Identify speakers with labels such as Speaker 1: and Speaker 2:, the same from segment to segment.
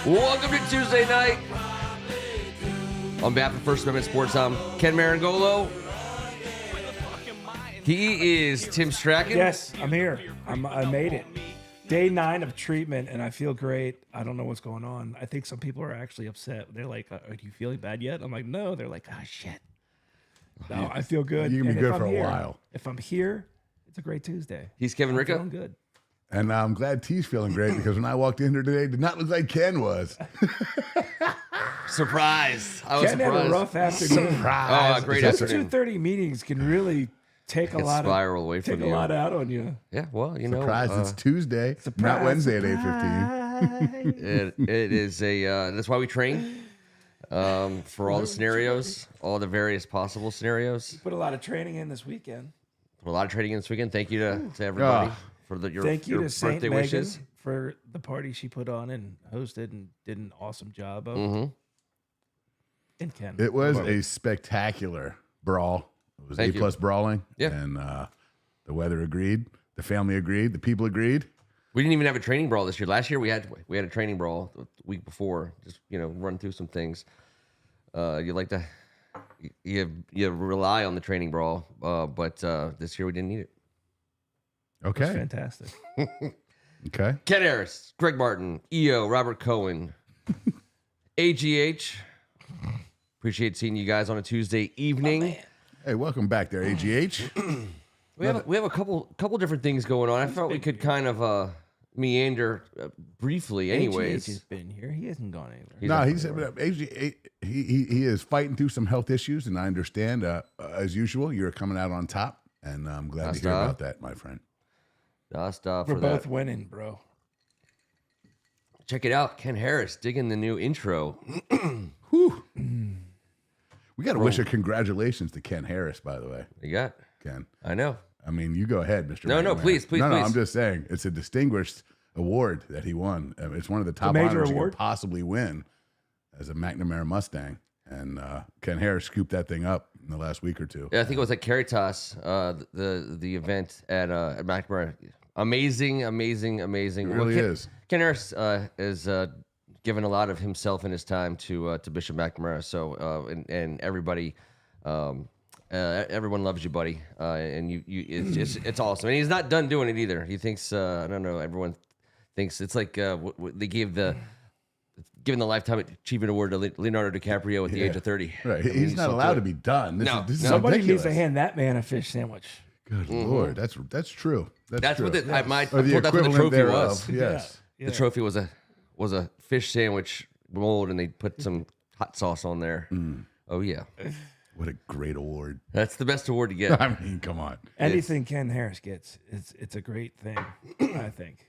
Speaker 1: Welcome to Tuesday night. On behalf of First Amendment Sports, I'm Ken Meringolo. He is Tim Strachan.
Speaker 2: Yes, I'm here. I made it. Day 9 of treatment, and I feel great. I don't know what's going on. I think some people are actually upset. They're like, "Are you feeling bad yet?" I'm like, "No." They're like, "Ah, shit." No, I feel good.
Speaker 3: You can be
Speaker 2: And
Speaker 3: good
Speaker 2: if
Speaker 3: for
Speaker 2: I'm
Speaker 3: a
Speaker 2: here-
Speaker 3: while.
Speaker 2: If I'm here, it's a great Tuesday.
Speaker 1: He's Kevin
Speaker 2: I'm
Speaker 1: Ricca.
Speaker 2: feeling good.
Speaker 3: And I'm glad T's feeling great because when I walked in here today, it did not look like Ken was.
Speaker 1: Surprised. I was
Speaker 2: Ken had
Speaker 1: surprised.
Speaker 2: a rough afternoon.
Speaker 1: Oh, great
Speaker 2: Those
Speaker 1: afternoon.
Speaker 2: 2:30 meetings can really take a
Speaker 1: Can
Speaker 2: lot
Speaker 1: spiral away
Speaker 2: take
Speaker 1: from
Speaker 2: a
Speaker 1: you.
Speaker 2: lot out on you.
Speaker 1: Yeah, well, you know.
Speaker 3: Surprised it's Tuesday, not Wednesday at 8:15.
Speaker 1: It is a, that's why we train for all the scenarios, all the various possible scenarios.
Speaker 2: Put a lot of training in this weekend.
Speaker 1: Put a lot of training in this weekend. Thank you to everybody for your
Speaker 2: Thank you
Speaker 1: your
Speaker 2: to Saint
Speaker 1: birthday
Speaker 2: Megan
Speaker 1: wishes.
Speaker 2: for the party she put on and hosted and did an awesome job of.
Speaker 1: Mm-hmm.
Speaker 2: And Ken.
Speaker 3: It was a spectacular brawl. It was
Speaker 1: Thank you.
Speaker 3: A+ brawling.
Speaker 1: Yeah.
Speaker 3: And the weather agreed. The family agreed. The people agreed.
Speaker 1: We didn't even have a training brawl this year. Last year we had a training brawl the week before. Just run through some things. You like to you rely on the training brawl, but this year we didn't need it.
Speaker 2: It was
Speaker 3: Okay.
Speaker 2: fantastic.
Speaker 3: Okay.
Speaker 1: Ken Harris, Greg Martin, EO, Robert Cohen, AGH. Appreciate seeing you guys on a Tuesday evening.
Speaker 3: Hey, welcome back there, AGH.
Speaker 1: We have a couple different things going on. I thought we could kind of meander briefly. Anyways,
Speaker 2: AGH has been here. He hasn't gone anywhere.
Speaker 3: No, he is fighting through some health issues, and I understand. As usual, you're coming out on top, and I'm glad to hear about that, my friend.
Speaker 1: stop
Speaker 2: We're
Speaker 1: for
Speaker 2: both
Speaker 1: that.
Speaker 2: winning, bro.
Speaker 1: Check it out, Ken Harris digging the new intro.
Speaker 3: Whew. We got to wish a congratulations to Ken Harris, by the way.
Speaker 1: You got?
Speaker 3: Ken.
Speaker 1: I know.
Speaker 3: I mean, you go ahead, Mr.
Speaker 1: No,
Speaker 3: McNamara.
Speaker 1: please.
Speaker 3: No,
Speaker 1: please.
Speaker 3: I'm just saying it's a distinguished award that he won. I mean, it's one of the top
Speaker 2: major
Speaker 3: honors you
Speaker 2: award?
Speaker 3: could possibly win as a McNamara Mustang. And Ken Harris scooped that thing up in the last week or two.
Speaker 1: Yeah, I think it was at Caritas, the event at McNamara. Amazing.
Speaker 3: It really is.
Speaker 1: Ken Harris is given a lot of himself and his time to Bishop McNamara. So and everybody, everyone loves you, buddy. And it's awesome. And he's not done doing it either. He thinks I don't know. Everyone thinks it's like they gave given the Lifetime Achievement Award to Leonardo DiCaprio at the age of 30.
Speaker 3: Right.
Speaker 1: I mean,
Speaker 3: He's not
Speaker 1: so
Speaker 3: allowed
Speaker 1: good.
Speaker 3: to be done. This is
Speaker 2: Somebody
Speaker 3: ridiculous.
Speaker 2: needs to hand that man a fish sandwich.
Speaker 3: Good Lord. That's true.
Speaker 1: That's
Speaker 3: true.
Speaker 1: what I
Speaker 3: Or the
Speaker 1: thought that's what the
Speaker 3: equivalent
Speaker 1: trophy
Speaker 3: thereof.
Speaker 1: was.
Speaker 3: Yes.
Speaker 2: Yeah.
Speaker 1: The trophy was a fish sandwich mold, and they put some hot sauce on there. Oh yeah,
Speaker 3: What a great award.
Speaker 1: that's the best award to get.
Speaker 3: I mean, come on.
Speaker 2: Anything Ken Harris gets, it's a great thing, I think.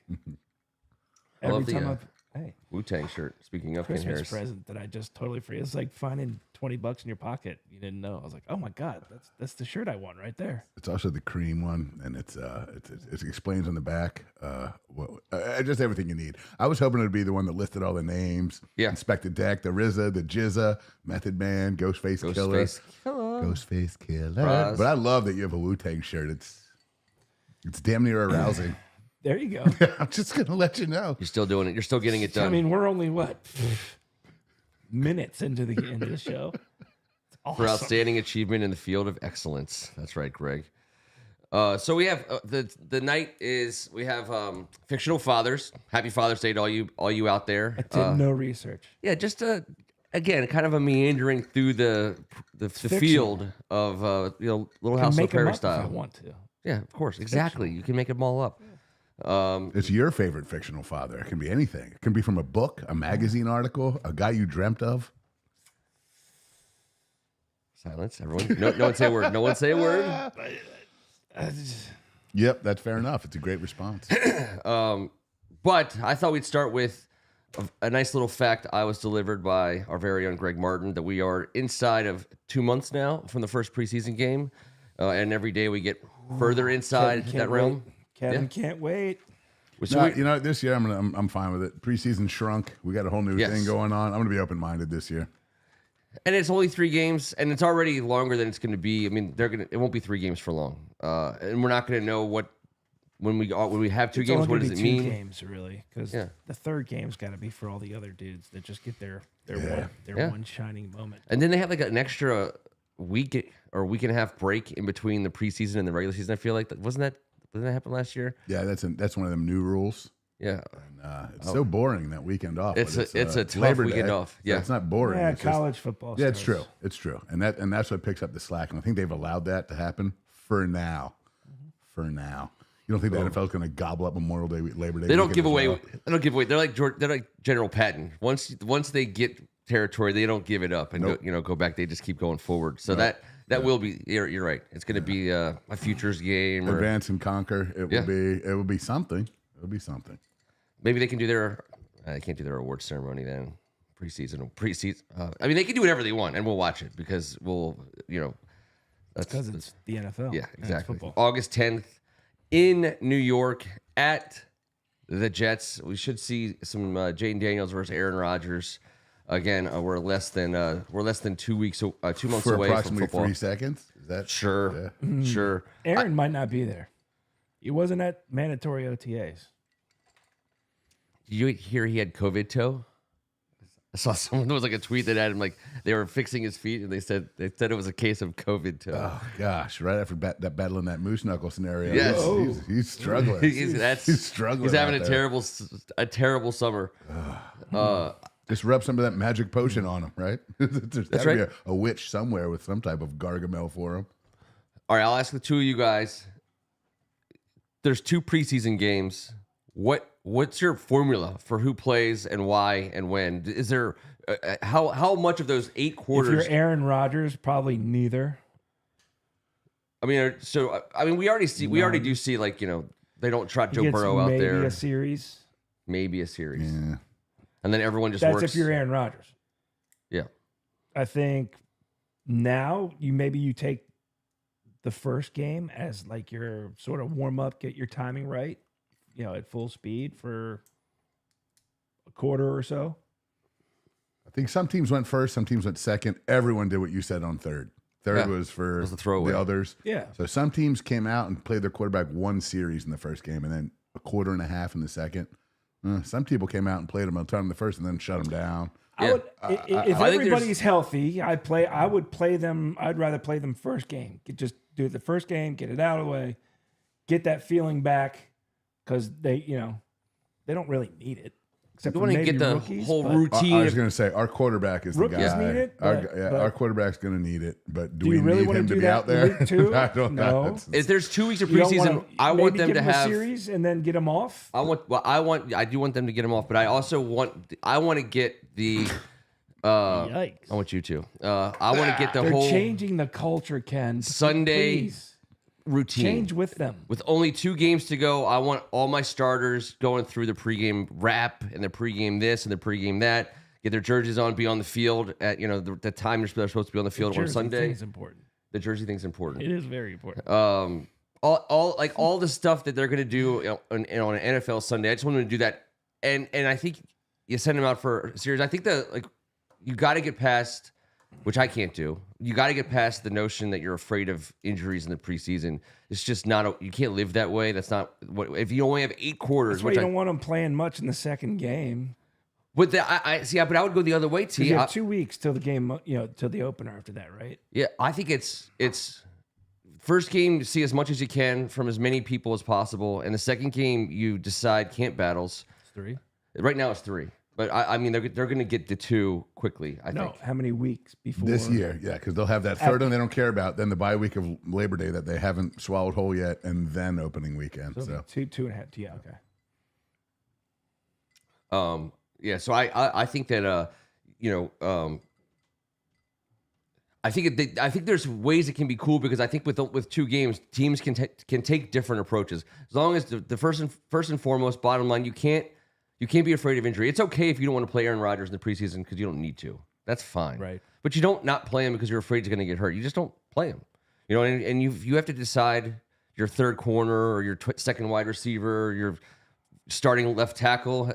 Speaker 1: I love
Speaker 2: Every
Speaker 1: the,
Speaker 2: time hey,
Speaker 1: Wu-Tang shirt. Speaking of Ken
Speaker 2: Christmas
Speaker 1: Harris,
Speaker 2: present that I just totally forget. It's like finding $20 in your pocket. You didn't know. I was like, oh my God, that's the shirt I won right there.
Speaker 3: It's also the cream one, and it explains on the back just everything you need. I was hoping it would be the one that listed all the names.
Speaker 1: Yeah.
Speaker 3: Inspector Deck, the RZA, the Jizza, Method Man, Ghostface Killer. Ghostface Killer.
Speaker 1: Braz.
Speaker 3: But I love that you have a Wu-Tang shirt. It's damn near arousing.
Speaker 2: There you go.
Speaker 3: I'm just going to let you know.
Speaker 1: You're still doing it. You're still getting it done.
Speaker 2: I mean, we're only what minutes into the show. It's
Speaker 1: for
Speaker 2: awesome.
Speaker 1: outstanding achievement in the field of excellence. That's right, Greg. So we have the night is we have fictional fathers. Happy Father's Day to all you out there.
Speaker 2: I did no research.
Speaker 1: Yeah, just again, kind of a meandering through the field of Little House on
Speaker 2: Make
Speaker 1: the
Speaker 2: 'em
Speaker 1: Prairie
Speaker 2: up if I
Speaker 1: style.
Speaker 2: want to.
Speaker 1: Yeah, of course, exactly. You can make them all up.
Speaker 3: It's your favorite fictional father. It can be anything. It can be from a book, a magazine article, a guy you dreamt of.
Speaker 1: Silence, everyone. No one say a word. No one say a word.
Speaker 3: Yep, that's fair enough. It's a great response.
Speaker 1: But I thought we'd start with a nice little fact I was delivered by our very own Greg Martin that we are inside of 2 months now from the first preseason game. And every day we get further inside that realm.
Speaker 2: Kevin can't wait.
Speaker 1: So
Speaker 3: No, this year I'm fine with it. Preseason shrunk. We got a whole new
Speaker 1: Yes.
Speaker 3: thing going on. I'm going to be open-minded this year.
Speaker 1: And it's only 3 games, and it's already longer than it's going to be. I mean, it won't be 3 games for long, and we're not going to know when we have 2 games. What does it mean?
Speaker 2: 2 games really, because the third game's got to be for all the other dudes that just get their one shining moment.
Speaker 1: And then they have like an extra week or week and a half break in between the preseason and the regular season. I feel like didn't that happen last year?
Speaker 3: Yeah, that's one of them new rules.
Speaker 1: Yeah,
Speaker 3: and, it's so boring that weekend off.
Speaker 1: It's a tough
Speaker 3: Labor
Speaker 1: weekend
Speaker 3: Day,
Speaker 1: off. Yeah,
Speaker 3: so it's not boring.
Speaker 2: Yeah,
Speaker 3: it's
Speaker 2: college football.
Speaker 3: Yeah, it's true. It's true, and that's what picks up the slack. And I think they've allowed that to happen for now. For now, you don't think the NFL is going to gobble up Memorial Day, Labor Day?
Speaker 1: They don't give away. They don't give away. They're like General Patton. Once they get territory, they don't give it up and go back. They just keep going forward. So that will be. You're right. It's going to be a futures game.
Speaker 3: Advance and conquer. It will be something. It'll be something.
Speaker 1: Maybe they can do they can't do their awards ceremony then. Preseason. I mean, they can do whatever they want, and we'll watch it because that's
Speaker 2: because it's the NFL.
Speaker 1: Yeah, exactly.
Speaker 2: Football.
Speaker 1: August 10th in New York at the Jets. We should see some Jaden Daniels versus Aaron Rodgers. Again, we're less than 2 weeks, 2 months
Speaker 3: for
Speaker 1: away from
Speaker 3: approximately
Speaker 1: football.
Speaker 3: 3 seconds. Is that
Speaker 1: Sure.
Speaker 3: Yeah.
Speaker 1: Sure.
Speaker 2: Aaron might not be there. He wasn't at mandatory OTAs.
Speaker 1: Did you hear he had COVID toe? I saw someone, there was like a tweet that had him like they were fixing his feet and they said it was a case of COVID toe.
Speaker 3: Oh gosh! Right after that battling that moose knuckle scenario,
Speaker 1: Yes.
Speaker 3: he's struggling.
Speaker 1: He's
Speaker 3: struggling.
Speaker 1: He's having
Speaker 3: a
Speaker 1: terrible summer.
Speaker 3: Just rub some of that magic potion on him, right? There's
Speaker 1: That's
Speaker 3: gotta
Speaker 1: right.
Speaker 3: be a witch somewhere with some type of Gargamel for him.
Speaker 1: All right, I'll ask the two of you guys. There's 2 preseason games. What's your formula for who plays and why and when? Is there how much of those 8 quarters?
Speaker 2: If you're Aaron Rodgers, probably neither.
Speaker 1: I mean, we already do see like they don't trot Joe Burrow out there.
Speaker 2: Maybe a series.
Speaker 1: Yeah. And then everyone just
Speaker 2: That's
Speaker 1: works.
Speaker 2: if you're Aaron Rodgers.
Speaker 1: Yeah.
Speaker 2: I think now you take the first game as like your sort of warm up, get your timing right, at full speed for a quarter or so.
Speaker 3: I think some teams went first, some teams went second. Everyone did what you said on third. Third was for
Speaker 1: the throwaway.
Speaker 3: The others.
Speaker 2: Yeah.
Speaker 3: So some teams came out and played their quarterback 1 series in the first game and then a quarter and a half in the second. Some people came out and played them a ton in the first and then shut them down.
Speaker 1: Yeah.
Speaker 2: If everybody's healthy, I'd rather play them first game. Just do it the first game, get it out of the way, get that feeling back, because they don't really need it. Except
Speaker 1: You
Speaker 2: for
Speaker 1: want to
Speaker 2: maybe
Speaker 1: get the
Speaker 2: rookies,
Speaker 1: whole
Speaker 2: but
Speaker 1: routine.
Speaker 3: I was going to say our quarterback is the
Speaker 2: Rookies
Speaker 3: guy.
Speaker 2: need it,
Speaker 3: Our quarterback's going to need it, but do
Speaker 2: you
Speaker 3: we
Speaker 2: really
Speaker 3: need
Speaker 2: wanna
Speaker 3: him to
Speaker 2: do
Speaker 3: be
Speaker 2: that
Speaker 3: out there?
Speaker 2: week 2?
Speaker 3: I don't know.
Speaker 2: No.
Speaker 1: If there's 2 weeks of
Speaker 2: You don't
Speaker 1: preseason,
Speaker 2: wanna
Speaker 1: I want
Speaker 2: maybe
Speaker 1: them
Speaker 2: give
Speaker 1: to
Speaker 2: them
Speaker 1: have
Speaker 2: a series and then get them off.
Speaker 1: I do want them to get them off, but I also want to get the
Speaker 2: Yikes!
Speaker 1: I want you to. I want to get the
Speaker 2: They're
Speaker 1: whole
Speaker 2: changing the culture, Ken.
Speaker 1: Sunday
Speaker 2: Please.
Speaker 1: routine.
Speaker 2: Change with them.
Speaker 1: With only 2 games to go, I want all my starters going through the pregame wrap and the pregame this and the pregame that. Get their jerseys on, be on the field at the time they're supposed to be on the field on Sunday.
Speaker 2: Is important.
Speaker 1: The jersey thing's important.
Speaker 2: It is very important.
Speaker 1: All the stuff that they're gonna do on an NFL Sunday. I just want them to do that, and I think you send them out for a series. I think that you got to get past, which I can't do. You got to get past the notion that you're afraid of injuries in the preseason. It's just not. You can't live that way. That's not what. If you only have 8 quarters,
Speaker 2: That's why you don't want them playing much in the second game.
Speaker 1: But I see. But I would go the other way, T.
Speaker 2: You have 2 weeks till the game, till the opener after that, right?
Speaker 1: Yeah, I think it's first game you see as much as you can from as many people as possible, and the second game you decide camp battles.
Speaker 2: It's 3.
Speaker 1: Right now it's 3, but I mean they're going to get the 2 quickly. I think.
Speaker 2: How many weeks before
Speaker 3: This year, yeah, because they'll have that third one they don't care about, then the bye week of Labor Day that they haven't swallowed whole yet, and then opening weekend. So
Speaker 2: 2.5. Yeah, okay.
Speaker 1: Yeah, so I think that I think there's ways it can be cool because I think with 2 games teams can take different approaches as long as the first and foremost bottom line you can't be afraid of injury. It's okay if you don't want to play Aaron Rodgers in the preseason because you don't need to. That's fine.
Speaker 2: Right.
Speaker 1: But you don't not play him because you're afraid he's going to get hurt. You just don't play him. And you have to decide your third corner or your second wide receiver, or your starting left tackle.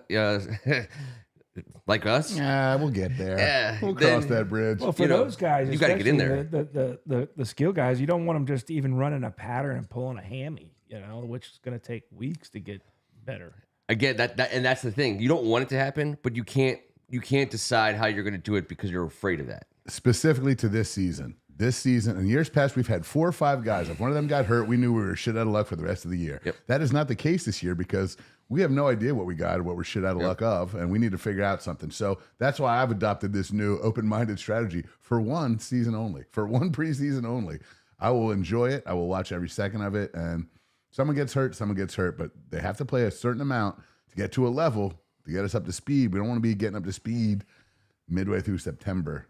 Speaker 1: like us.
Speaker 3: Yeah, we'll get there.
Speaker 1: Yeah,
Speaker 3: we'll
Speaker 1: then-
Speaker 3: cross that bridge.
Speaker 2: Well, for
Speaker 1: You know,
Speaker 2: those guys,
Speaker 1: you gotta get in
Speaker 2: especially The skill guys, you don't want them just even running a pattern and pulling a hammy, which is going to take weeks to get better.
Speaker 1: Again, and that's the thing. You don't want it to happen, but you can't decide how you're going to do it because you're afraid of that.
Speaker 3: Specifically to this season. This season, in years past, we've had 4 or 5 guys. If one of them got hurt, we knew we were shit out of luck for the rest of the year.
Speaker 1: Yep.
Speaker 3: That is not the case this year because we have no idea what we got or what we're shit out of luck of, and we need to figure out something. So that's why I've adopted this new open-minded strategy for one season only, for one preseason only. I will enjoy it. I will watch every second of it, and someone gets hurt, but they have to play a certain amount to get to a level to get us up to speed. We don't want to be getting up to speed midway through September.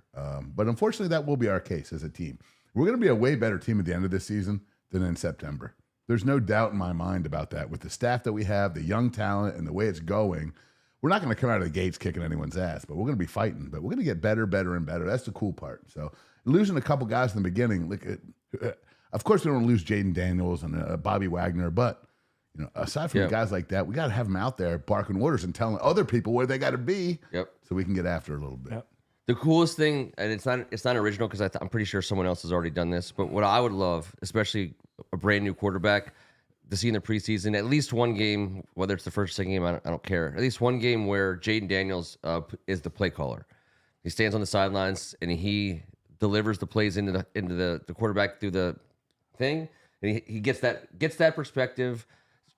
Speaker 3: But unfortunately, that will be our case as a team. We're going to be a way better team at the end of this season than in September. There's no doubt in my mind about that. With the staff that we have, the young talent, and the way it's going, we're not going to come out of the gates kicking anyone's ass, but we're going to be fighting. But we're going to get better, better, and better. That's the cool part. So losing a couple guys in the beginning, of course, we don't lose Jaden Daniels and Bobby Wagner, but aside from guys like that, we got to have them out there barking orders and telling other people where they got to be, so we can get after it a little bit.
Speaker 2: Yep.
Speaker 1: The coolest thing, and it's not original because I'm pretty sure someone else has already done this, but what I would love, especially a brand new quarterback, to see in the preseason, at least one game, whether it's the first or second game, I don't care. At least one game where Jaden Daniels is the play caller. He stands on the sidelines and he delivers the plays into the quarterback through the thing, and he gets that perspective.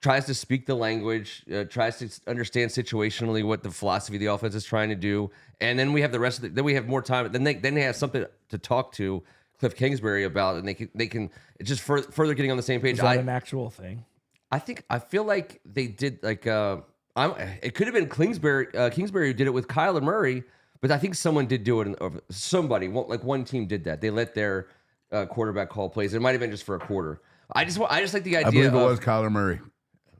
Speaker 1: Tries to speak the language, tries to understand situationally what the philosophy of the offense is trying to do, and then we have the rest of then we have more time. Then they have something to talk to Cliff Kingsbury about, and they can it's just further getting on the same page.
Speaker 2: Is that an actual thing?
Speaker 1: I feel like they did it could have been Kingsbury who did it with Kyler Murray, but I think someone did do it. Somebody, like one team did that. They let their quarterback call plays. It might have been just for a quarter. I just like the idea.
Speaker 3: I believe it was Kyler Murray.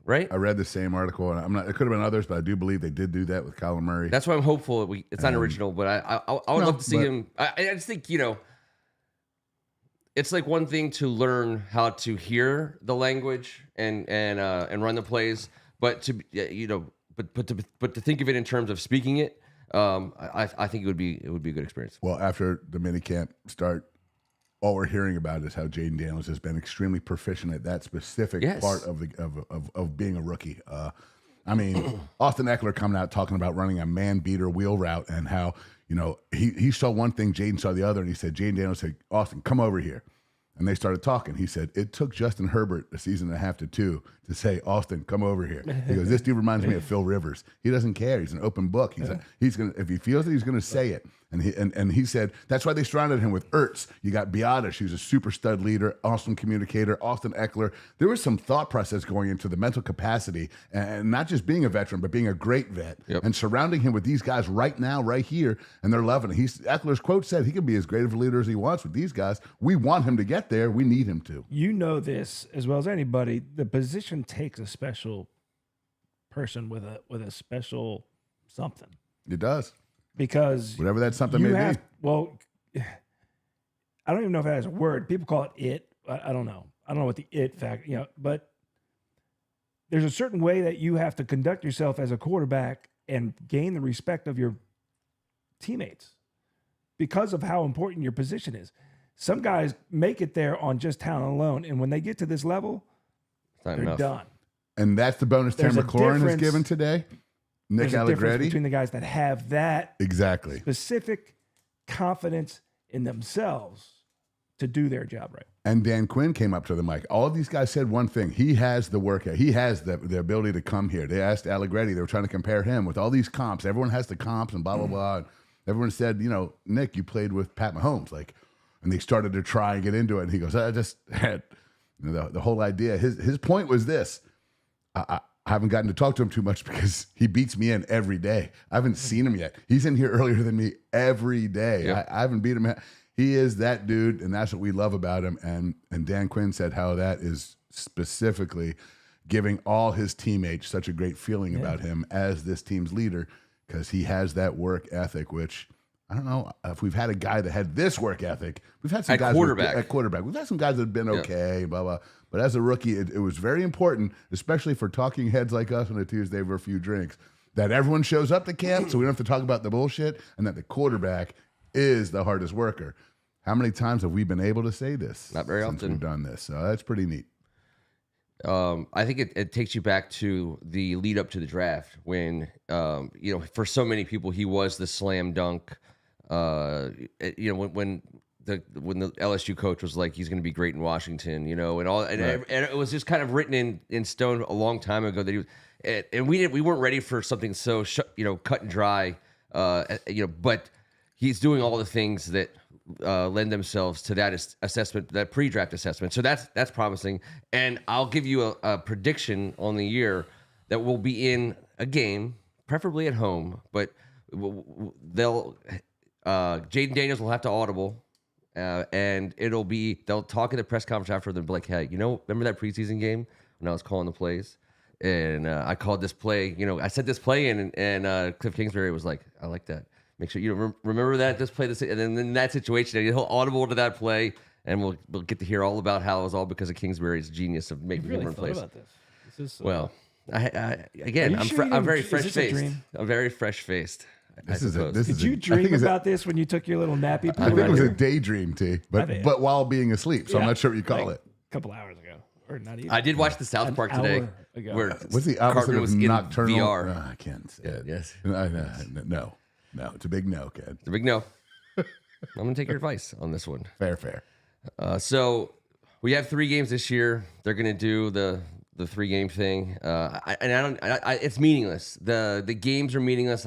Speaker 1: Right?
Speaker 3: I read the same article, and it could have been others, but I do believe they did do that with Kyler Murray.
Speaker 1: That's why I'm hopeful it's not original, but I would love to see him. I just think it's like one thing to learn how to hear the language and run the plays, but to but to think of it in terms of speaking it, I think it would be a good experience.
Speaker 3: Well, after the mini camp start, all we're hearing about is how Jaden Daniels has been extremely proficient at that specific part of being a rookie. I mean, Austin Eckler coming out talking about running a man beater wheel route and how he saw one thing, Jaden saw the other, and he said, Jaden Daniels said, Austin, come over here. And they started talking. He said, it took Justin Herbert a season and a half to 2 to say, Austin, come over here. He goes, this dude reminds me of Phil Rivers. He doesn't care. He's an open book. He's gonna, if he feels it, he's going to say it. And he said, that's why they surrounded him with Ertz. You got Biotish, who's a super stud leader, awesome communicator, Austin Eckler. There was some thought process going into the mental capacity and not just being a veteran, but being a great vet and surrounding him with these guys right now, right here, and they're loving it. Eckler's quote said he can be as great of a leader as he wants with these guys. We want him to get there. We need him to.
Speaker 2: You know this as well as anybody. The position takes a special person with a special something.
Speaker 3: It does.
Speaker 2: Because
Speaker 3: whatever that something may be.
Speaker 2: Well, I don't even know if that has a word. People call it. I don't know. I don't know what the it fact, but there's a certain way that you have to conduct yourself as a quarterback and gain the respect of your teammates because of how important your position is. Some guys make it there on just talent alone, and when they get to this level, they're done.
Speaker 3: And that's the bonus Tim McLaurin is given today. Nick Allegretti.
Speaker 2: Between the guys that have that specific confidence in themselves to do their job right.
Speaker 3: And Dan Quinn came up to the mic. All of these guys said one thing. He has the work. He has the ability to come here. They asked Allegretti. They were trying to compare him with all these comps. Everyone has the comps and blah, blah, blah. And everyone said, Nick, you played with Pat Mahomes. And they started to try and get into it. And he goes, I just had the whole idea. His point was this. I haven't gotten to talk to him too much because he beats me in every day. I haven't seen him yet. He's in here earlier than me every day. Yeah. I haven't beat him. He is that dude, and that's what we love about him. And Dan Quinn said how that is specifically giving all his teammates such a great feeling about him as this team's leader because he has that work ethic, which I don't know if we've had a guy that had this work ethic. We've had some guys at quarterback. We've had some guys that have been okay, blah, blah. But as a rookie, it was very important, especially for talking heads like us on a Tuesday over a few drinks, that everyone shows up to camp so we don't have to talk about the bullshit, and that the quarterback is the hardest worker. How many times have we been able to say this?
Speaker 1: Not very
Speaker 3: since
Speaker 1: often.
Speaker 3: we've done this. So that's pretty neat.
Speaker 1: I think it takes you back to the lead up to the draft when, for so many people, he was the slam dunk. When the LSU coach was like, he's going to be great in Washington, and it was just kind of written in stone a long time ago that he was, and we weren't ready for something so cut and dry, but he's doing all the things that lend themselves to that assessment, that pre-draft assessment. So that's promising. And I'll give you a prediction on the year that we'll be in a game, preferably at home, but Jaden Daniels will have to audible. And they'll talk at the press conference after, they'll be like, hey, remember that preseason game when I was calling the plays? And I called this play, I said this play in, and Cliff Kingsbury was like, I like that. Make sure you remember that, just play this. And then in that situation, he'll audible to that play, and we'll get to hear all about how it was all because of Kingsbury's genius of making him run plays.
Speaker 2: About this. This is,
Speaker 1: well, I'm very fresh-faced. I'm very fresh-faced.
Speaker 2: Did you dream about this when you took your little nappy?
Speaker 3: I think it was a daydream, T, but while being asleep. So I'm not sure what you call it.
Speaker 2: A couple hours ago, or not even.
Speaker 1: I did watch the South Park today. Where
Speaker 3: what's the opposite of nocturnal?
Speaker 1: VR.
Speaker 3: No, I can't say it.
Speaker 1: Yes.
Speaker 3: No, it's a big no, Ken.
Speaker 1: It's a big no. I'm going to take your advice on this one.
Speaker 3: Fair.
Speaker 1: So we have 3 games this year. They're going to do the 3-game thing. It's meaningless. The games are meaningless.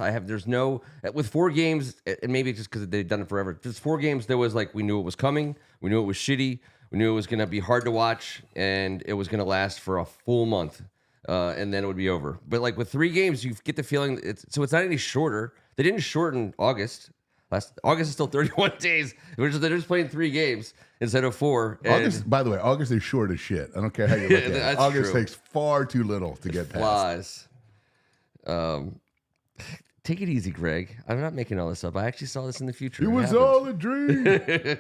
Speaker 1: With 4 games, and maybe just because they've done it forever, just 4 games, there was we knew it was coming. We knew it was shitty. We knew it was going to be hard to watch, and it was going to last for a full month, and then it would be over. But with 3 games, you get the feeling it's not any shorter. They didn't shorten August. August is still 31 days. They're just playing 3 games instead of 4.
Speaker 3: August, by the way, August is short as shit. I don't care how you look at it. August takes far too little to get past.
Speaker 1: Flies. Take it easy, Greg. I'm not making all this up. I actually saw this in the future.
Speaker 3: It was all a dream.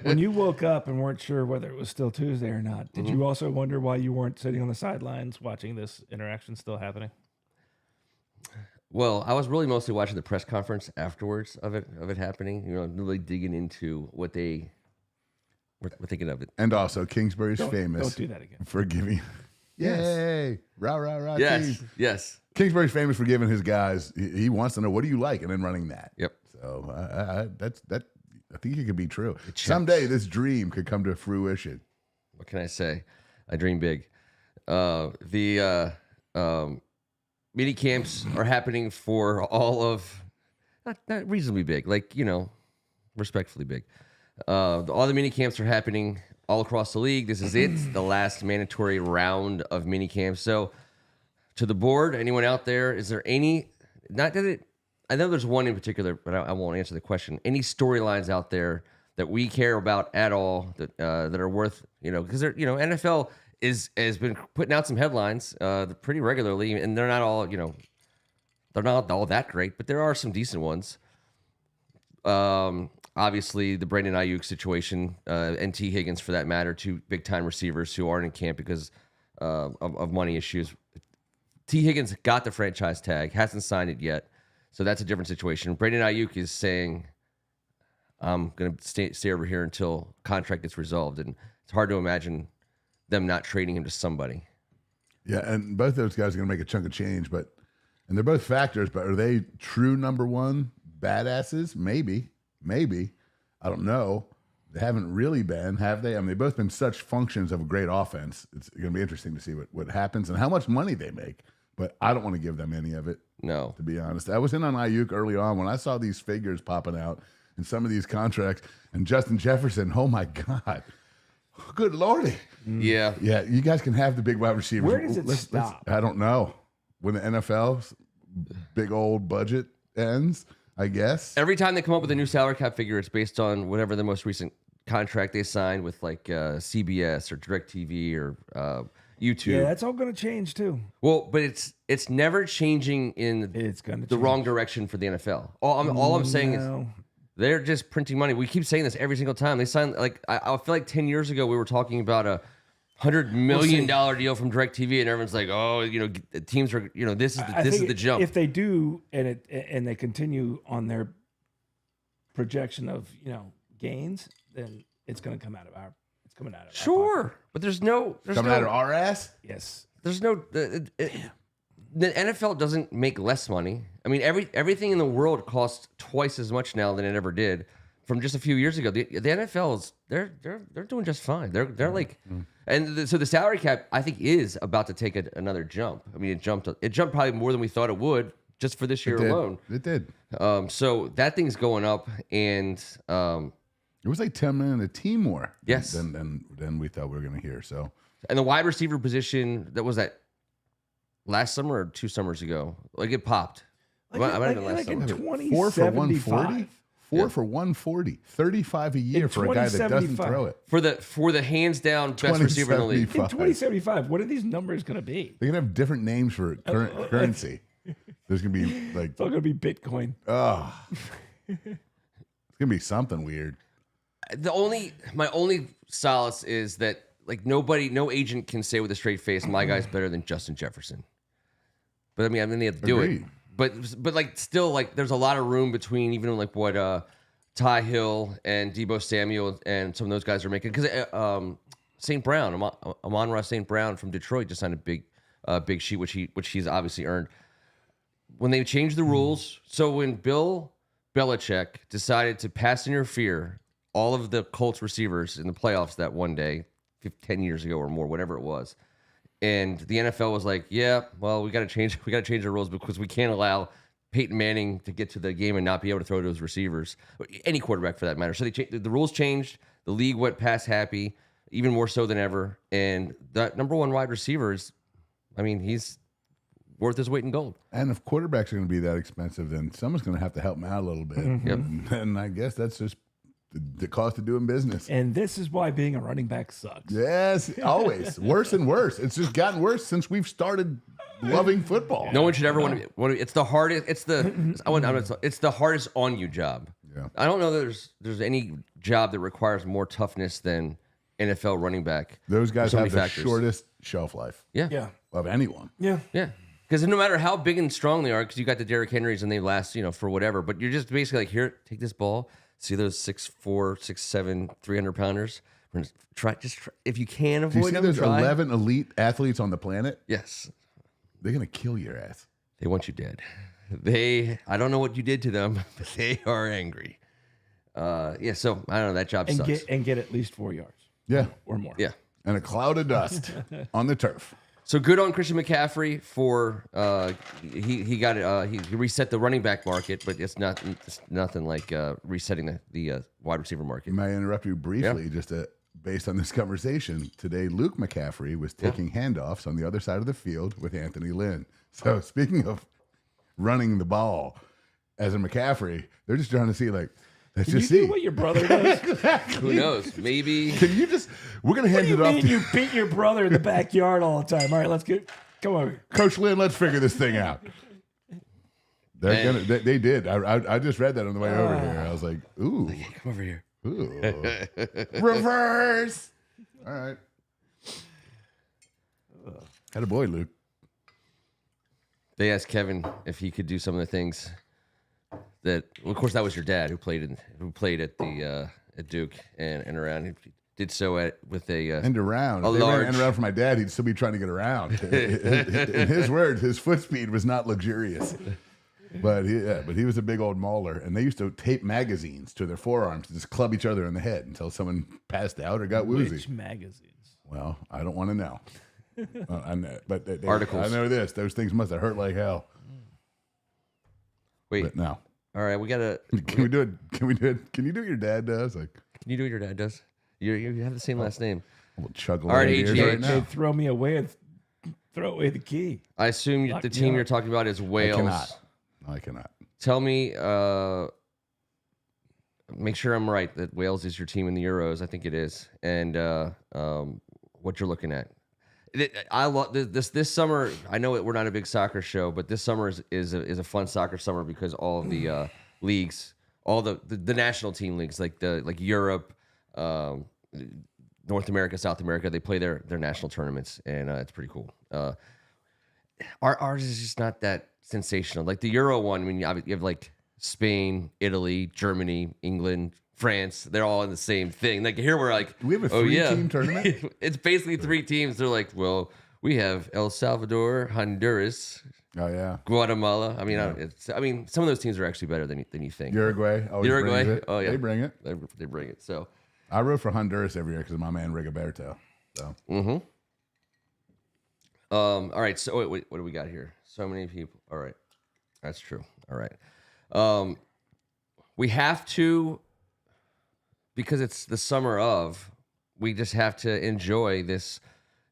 Speaker 2: When you woke up and weren't sure whether it was still Tuesday or not, did you also wonder why you weren't sitting on the sidelines watching this interaction still happening?
Speaker 1: Well, I was really mostly watching the press conference afterwards of it happening. Really digging into what they were thinking of it.
Speaker 3: And also, Kingsbury's famous.
Speaker 2: Don't do that again.
Speaker 3: For giving. Yay! Rah rah rah!
Speaker 1: Yes,
Speaker 3: team.
Speaker 1: yes.
Speaker 3: Kingsbury's famous for giving his guys. He wants to know, what do you like, and then running that.
Speaker 1: Yep.
Speaker 3: So I think it could be true. Someday this dream could come to fruition.
Speaker 1: What can I say? I dream big. Mini camps are happening for all of, not reasonably big, respectfully big. All the mini camps are happening all across the league. This is it, the last mandatory round of mini camps. So, to the board, anyone out there, is there any? I know there's one in particular, but I won't answer the question. Any storylines out there that we care about at all that are worth, because NFL has been putting out some headlines pretty regularly, and they're not all that great, but there are some decent ones. Obviously, the Brandon Ayuk situation, and T. Higgins for that matter, 2 big-time receivers who aren't in camp because of money issues. T. Higgins got the franchise tag, hasn't signed it yet, so that's a different situation. Brandon Ayuk is saying, I'm going to stay over here until contract gets resolved, and it's hard to imagine them not trading him to somebody.
Speaker 3: Yeah, and both those guys are going to make a chunk of change, and they're both factors, but are they true number 1 badasses? Maybe. I don't know. They haven't really been, have they? I mean, they've both been such functions of a great offense. It's going to be interesting to see what happens and how much money they make, but I don't want to give them any of it.
Speaker 1: No.
Speaker 3: To be honest. I was in on Ayuk early on when I saw these figures popping out in some of these contracts, and Justin Jefferson, oh my God. Good Lordy.
Speaker 1: Yeah.
Speaker 3: Yeah, you guys can have the big wide receivers.
Speaker 2: Where does it stop?
Speaker 3: I don't know. When the NFL's big old budget ends, I guess.
Speaker 1: Every time they come up with a new salary cap figure, it's based on whatever the most recent contract they signed with CBS or DirecTV or YouTube.
Speaker 2: Yeah, that's all going to change too.
Speaker 1: Well, but it's never changing in the wrong direction for the NFL. All I'm saying is they're just printing money. We keep saying this every single time. They sign, I feel like 10 years ago we were talking about $100 million deal from DirecTV, and everyone's like, oh, teams are, this is the jump.
Speaker 2: If they do, and they continue on their projection of gains, then it's going to come out of our. It's coming out of
Speaker 1: sure,
Speaker 2: our pocket.
Speaker 1: but there's
Speaker 3: coming out of our ass.
Speaker 2: Yes.
Speaker 1: There's no. The NFL doesn't make less money. I mean, everything in the world costs twice as much now than it ever did from just a few years ago. The NFL is they're doing just fine. They're like, so the salary cap I think is about to take another jump. I mean, it jumped probably more than we thought it would just for this year alone.
Speaker 3: It did.
Speaker 1: So that thing's going up, and
Speaker 3: it was like $10 million a team more.
Speaker 1: Yes.
Speaker 3: Than we thought we were going to hear. So,
Speaker 1: and the wide receiver position that last summer or 2 summers ago, like it popped.
Speaker 2: Like in
Speaker 3: 4 for 140. 4 for 140. 35 a year for a guy that doesn't throw it.
Speaker 1: For the hands down best receiver in the league.
Speaker 2: In 2075, what are these numbers going to be?
Speaker 3: They're going to have different names for currency. There's going to be like
Speaker 2: it's all going to be Bitcoin.
Speaker 3: Oh, it's going to be something weird.
Speaker 1: My only solace is that like no agent can say with a straight face, my guy's better than Justin Jefferson. But I mean they have to do it. But like still like there's a lot of room between even like what Ty Hill and Deebo Samuel and some of those guys are making, because St. Brown, Amon-Ra St. Brown from Detroit just signed a big sheet which he's obviously earned. When they changed the rules, so when Bill Belichick decided to pass interfere all of the Colts receivers in the playoffs that one day, 10 years ago or more, whatever it was, and the NFL was like, "Yeah, well, we got to change the rules because we can't allow Peyton Manning to get to the game and not be able to throw to those receivers, any quarterback for that matter." So the rules changed. The league went pass happy, even more so than ever. And that number one wide receiver is, I mean, he's worth his weight in gold.
Speaker 3: And if quarterbacks are going to be that expensive, then someone's going to have to help them out a little bit.
Speaker 1: Yep.
Speaker 3: And I guess that's just the cost of doing business.
Speaker 2: And this is why being a running back sucks.
Speaker 3: Yes, always. Worse and worse. It's just gotten worse since we've started loving football.
Speaker 1: No one should ever want to. It's the hardest. It's the hardest on you job.
Speaker 3: Yeah.
Speaker 1: I don't know that there's any job that requires more toughness than NFL running back.
Speaker 3: Those guys
Speaker 1: so
Speaker 3: have the
Speaker 1: factors.
Speaker 3: shortest shelf life.
Speaker 2: Yeah.
Speaker 3: Of anyone.
Speaker 2: Yeah.
Speaker 1: Yeah. Because no matter how big and strong they are, because you got the Derrick Henrys and they last, for whatever. But you're just basically like, here, take this ball. See those 6'4", 6'7", 300-pounders? Try, if you can avoid
Speaker 3: Do you see
Speaker 1: them,
Speaker 3: there's
Speaker 1: try.
Speaker 3: 11 elite athletes on the planet?
Speaker 1: Yes.
Speaker 3: They're going to kill your ass.
Speaker 1: They want you dead. I don't know what you did to them, but they are angry. So I don't know. That job sucks.
Speaker 2: Get at least 4 yards.
Speaker 3: Yeah.
Speaker 2: Or more.
Speaker 1: Yeah.
Speaker 3: And a cloud of dust on the turf.
Speaker 1: So good on Christian McCaffrey for he got it. He reset the running back market, but it's nothing like resetting the wide receiver market.
Speaker 3: May I interrupt you briefly, just based on this conversation today? Luke McCaffrey was taking handoffs on the other side of the field with Anthony Lynn. So speaking of running the ball, as a McCaffrey, they're just trying to see let's just see
Speaker 2: what your brother does.
Speaker 1: Who knows? Maybe.
Speaker 3: Can you just? We're gonna hand it off to
Speaker 2: you. Beat your brother in the backyard all the time. All right, come on,
Speaker 3: Coach Lynn. Let's figure this thing out. They did. I just read that on the way over here. I was like, ooh,
Speaker 1: come over here.
Speaker 3: Ooh. Reverse. All right. Had a boy, Luke.
Speaker 1: They asked Kevin if he could do some of the things that, well, of course, that was your dad who played at the at Duke and around. He did so with a
Speaker 3: end around.
Speaker 1: A
Speaker 3: if they
Speaker 1: large
Speaker 3: end around for my dad, he'd still be trying to get around. In his words, his foot speed was not luxurious. But he was a big old mauler, and they used to tape magazines to their forearms to just club each other in the head until someone passed out or got woozy.
Speaker 2: Which magazines?
Speaker 3: Well, I don't want to know. But
Speaker 1: Articles.
Speaker 3: I know this. Those things must have hurt like hell.
Speaker 1: Wait.
Speaker 3: But no.
Speaker 1: All right, we gotta.
Speaker 3: Can we do it? Can we do it? Can you do what your dad does? Can
Speaker 1: you do what your dad does? You have the same last name.
Speaker 3: We'll chug
Speaker 1: All right, AGH.
Speaker 3: right now.
Speaker 2: They'd throw me away and throw away the key.
Speaker 1: I assume the team you're talking about is Wales.
Speaker 3: I cannot.
Speaker 1: Tell me, make sure I'm right that Wales is your team in the Euros. I think it is, and what you're looking at. I love this summer. I know we're not a big soccer show, but this summer is a fun soccer summer because all of the leagues, all the national team leagues, like Europe, North America, South America. They play their national tournaments, and it's pretty cool. Ours is just not that sensational. Like the Euro one, I mean, you have like Spain, Italy, Germany, England, France. They're all in the same thing. Like here, we're like,
Speaker 3: Do we have a three-team tournament?
Speaker 1: It's basically 3 teams. They're like, well, we have El Salvador, Honduras,
Speaker 3: Oh yeah,
Speaker 1: Guatemala. I mean, some of those teams are actually better than you think.
Speaker 3: Uruguay. Always brings it.
Speaker 1: Oh yeah,
Speaker 3: They bring it.
Speaker 1: They bring it. So
Speaker 3: I root for Honduras every year because of my man Rigoberto. So
Speaker 1: all right. So wait, what do we got here? So many people. All right, that's true. All right. We have to, because it's the summer of. We just have to enjoy this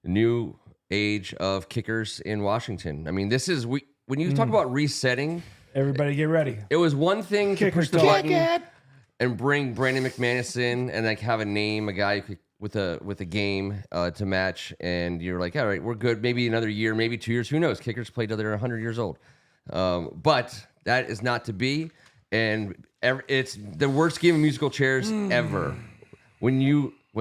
Speaker 1: new age of kickers in Washington. I mean, this is when you talk about resetting.
Speaker 2: Everybody get ready.
Speaker 1: It was one thing to push the
Speaker 2: talk.
Speaker 1: button and bring Brandon McManus in and like have a name, a guy with a game to match, and you're like, all right, we're good. Maybe another year, maybe 2 years. Who knows? Kickers play till they're 100 years old. But that is not to be, and it's the worst game of musical chairs ever. When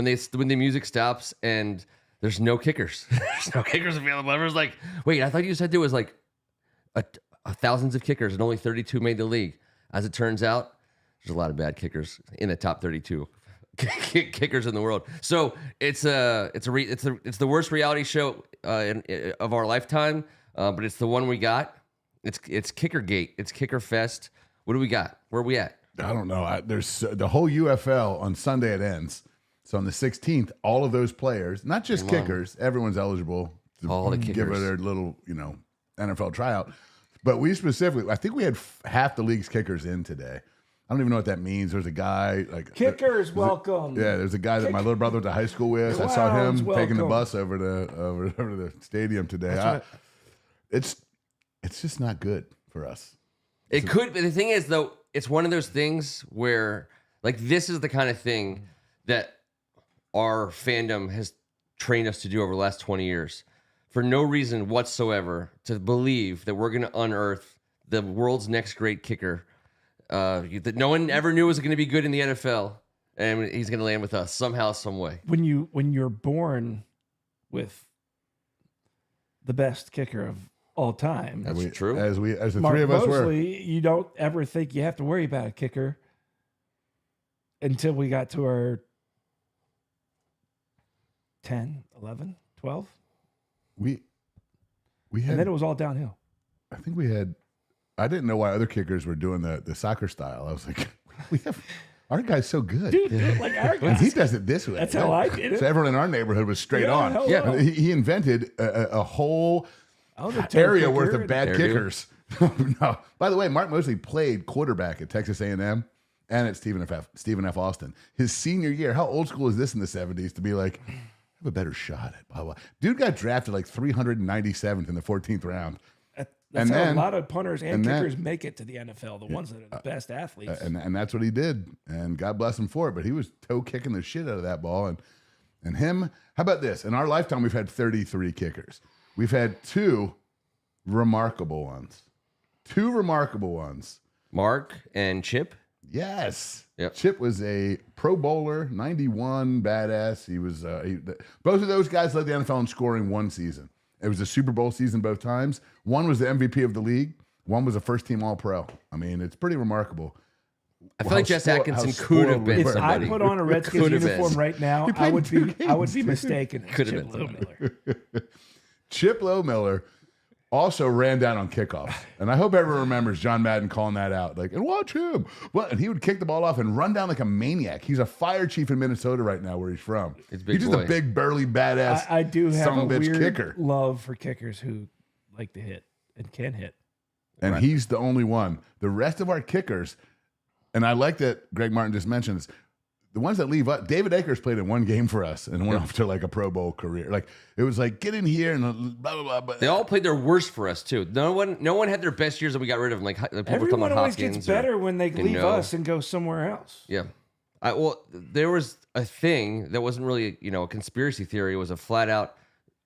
Speaker 1: the music stops and there's no kickers. There's no kickers available. Everyone's like, wait, I thought you said there was like thousands of kickers and only 32 made the league. As it turns out, there's a lot of bad kickers in the top 32 kickers in the world. So it's the worst reality show of our lifetime, but it's the one we got. It's Kickergate. It's Kicker Fest. What do we got? Where are we at?
Speaker 3: I don't know. There's the whole UFL on Sunday it ends. So on the 16th, all of those players, not just kickers, everyone's eligible to
Speaker 1: All the
Speaker 3: give
Speaker 1: kickers.
Speaker 3: it their little, NFL tryout. But we specifically, I think we had half the league's kickers in today. I don't even know what that means. There's a guy like
Speaker 2: Kickers, welcome.
Speaker 3: there's a guy that my little brother went to high school with. I saw him
Speaker 2: Clowns,
Speaker 3: taking the
Speaker 2: welcome.
Speaker 3: bus over to the stadium today. It's just not good for us.
Speaker 1: It could, but the thing is, though, it's one of those things where, like, this is the kind of thing that our fandom has trained us to do over the last 20 years for no reason whatsoever, to believe that we're going to unearth the world's next great kicker that no one ever knew was going to be good in the NFL, and he's going to land with us somehow, some way.
Speaker 2: When you're born with the best kicker of all time,
Speaker 1: That's true.
Speaker 3: As the
Speaker 2: Mark
Speaker 3: three of us were.
Speaker 2: Mosley, you don't ever think you have to worry about a kicker until we got to our 10, 11, 12.
Speaker 3: We
Speaker 2: And
Speaker 3: had
Speaker 2: then it was all downhill.
Speaker 3: I think we had. I didn't know why other kickers were doing the soccer style. I was like, our guy's so good.
Speaker 2: Dude, like our
Speaker 3: And he
Speaker 2: guys.
Speaker 3: does it this way.
Speaker 2: That's how I did it.
Speaker 3: So everyone in our neighborhood was straight
Speaker 2: Yeah,
Speaker 3: on.
Speaker 2: hello.
Speaker 3: Yeah, he invented a whole
Speaker 2: I was a toe
Speaker 3: area
Speaker 2: kicker.
Speaker 3: worth of bad
Speaker 1: Hairdo.
Speaker 3: kickers. No. By the way, Mark Mosley played quarterback at Texas A&M and at Stephen F. Austin. His senior year. How old school is this in the 70s to be like, have a better shot at blah, blah. Dude got drafted like 397th in the 14th round.
Speaker 2: That's
Speaker 3: And
Speaker 2: how
Speaker 3: then-
Speaker 2: a lot of punters and
Speaker 3: and then-
Speaker 2: kickers make it to the NFL, the ones that are the best athletes.
Speaker 3: And that's what he did. And God bless him for it. But he was toe kicking the shit out of that ball. And him, how about this? In our lifetime, we've had 33 kickers. We've had two remarkable ones.
Speaker 1: Mark and Chip.
Speaker 3: Yes.
Speaker 1: Yep.
Speaker 3: Chip was a Pro Bowler, 91, badass. He was both of those guys led the NFL in scoring one season. It was a Super Bowl season both times. One was the MVP of the league. One was a first-team All-Pro. I mean, it's pretty remarkable.
Speaker 1: I feel like Jess
Speaker 3: how
Speaker 1: Atkinson
Speaker 3: spoiled
Speaker 1: could have
Speaker 3: we
Speaker 1: been
Speaker 3: were.
Speaker 2: If I
Speaker 1: somebody.
Speaker 2: put on a Redskins
Speaker 1: Could have
Speaker 2: uniform
Speaker 1: been.
Speaker 2: right now,
Speaker 3: He
Speaker 2: I
Speaker 3: played
Speaker 2: would
Speaker 3: two
Speaker 2: be I would
Speaker 3: games,
Speaker 2: be
Speaker 3: dude.
Speaker 2: mistaken. as
Speaker 1: Could have
Speaker 2: Chip
Speaker 1: been
Speaker 2: Lomiller.
Speaker 3: Chip Lomiller also ran down on kickoffs. And I hope everyone remembers John Madden calling that out. Like, and watch him. Well, and he would kick the ball off and run down like a maniac. He's a fire chief in Minnesota right now where he's from.
Speaker 1: It's big
Speaker 3: He's just
Speaker 1: boy.
Speaker 3: a big, burly, badass
Speaker 2: I do have a
Speaker 3: son-of-a-bitch
Speaker 2: weird
Speaker 3: kicker.
Speaker 2: love for kickers who like to hit and can hit.
Speaker 3: And
Speaker 1: Right.
Speaker 3: he's the only one. The rest of our kickers, and I like that Greg Martin just mentioned this, the ones that leave up, David Akers played in one game for us and went off to like a Pro Bowl career. Like it was like, get in here and blah, blah, blah. But
Speaker 1: They all played their worst for us too. No one had their best years, and we got rid of them. Like people were talking
Speaker 2: Everyone
Speaker 1: about
Speaker 2: always
Speaker 1: Hopkins
Speaker 2: gets
Speaker 1: or
Speaker 2: better when they leave
Speaker 1: Gano.
Speaker 2: us and go somewhere else.
Speaker 1: Yeah. There was a thing that wasn't really, a conspiracy theory. It was a flat out,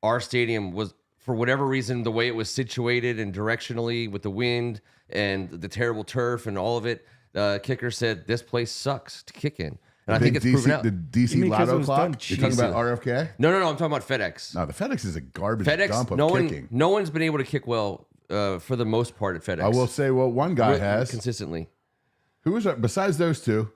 Speaker 1: our stadium was, for whatever reason, the way it was situated and directionally with the wind and the terrible turf and all of it, kicker said, this place sucks to kick in. And I think it's proven out.
Speaker 3: The DC
Speaker 2: You mean 'cause it
Speaker 3: Lotto
Speaker 2: was
Speaker 3: clock?
Speaker 2: done
Speaker 3: You're talking about
Speaker 2: cheesy.
Speaker 3: RFK?
Speaker 1: No, I'm talking about FedEx.
Speaker 3: No, the FedEx is a garbage
Speaker 1: FedEx,
Speaker 3: dump of
Speaker 1: no
Speaker 3: kicking.
Speaker 1: one's been able to kick well for the most part at FedEx.
Speaker 3: I will say, well, one guy has.
Speaker 1: Consistently.
Speaker 3: Who is besides those two?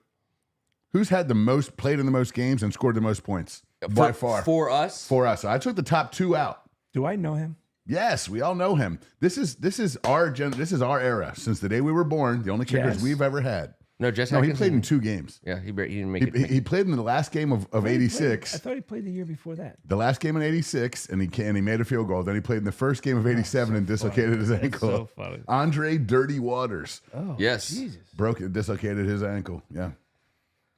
Speaker 3: Who's had the most, played in the most games, and scored the most points by far?
Speaker 1: For us?
Speaker 3: For us. I took the top two out.
Speaker 2: Do I know him?
Speaker 3: Yes, we all know him. This is our era. Since the day we were born, the only kickers
Speaker 2: Yes.
Speaker 3: we've ever had.
Speaker 1: No, Jess
Speaker 3: No, he
Speaker 1: Atkinson.
Speaker 3: played in 2 games.
Speaker 1: Yeah, he didn't make it.
Speaker 3: He played in the last game of
Speaker 2: I
Speaker 3: 86.
Speaker 2: thought he played the year before that.
Speaker 3: The last game in 86, and he made a field goal. Then he played in the first game of 87 and dislocated his ankle.
Speaker 2: so funny.
Speaker 3: Andre Dirty Waters
Speaker 2: Oh,
Speaker 1: Yes.
Speaker 2: Jesus.
Speaker 3: dislocated his ankle. Yeah.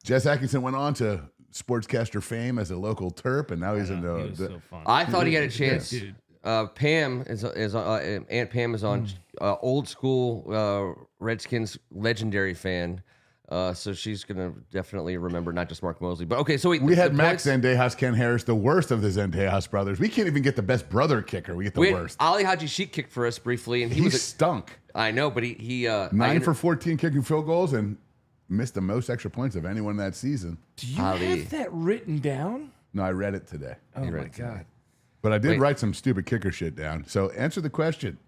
Speaker 3: Jess Atkinson went on to sportscaster fame as a local Terp, and now he's in
Speaker 2: He
Speaker 3: the.
Speaker 2: was so fun.
Speaker 1: I thought he had a chance.
Speaker 2: Dude.
Speaker 1: Pam is Aunt Pam is on old school Redskins legendary fan. So she's gonna definitely remember not just Mark Mosley, but okay. So
Speaker 3: we had Max Zendejas, Ken Harris, the worst of the Zendejas brothers. We can't even get the best brother kicker. We get the worst.
Speaker 1: Ali Haji Sheik kicked for us briefly, and
Speaker 3: He stunk.
Speaker 1: I know, but he
Speaker 3: 9 for 14 kicking field goals and missed the most extra points of anyone that season.
Speaker 2: Do you
Speaker 1: Ali.
Speaker 2: have that written down?
Speaker 3: No, I read it today.
Speaker 2: Oh, my God.
Speaker 3: But I did
Speaker 1: Wait.
Speaker 3: write some stupid kicker shit down. So answer the question.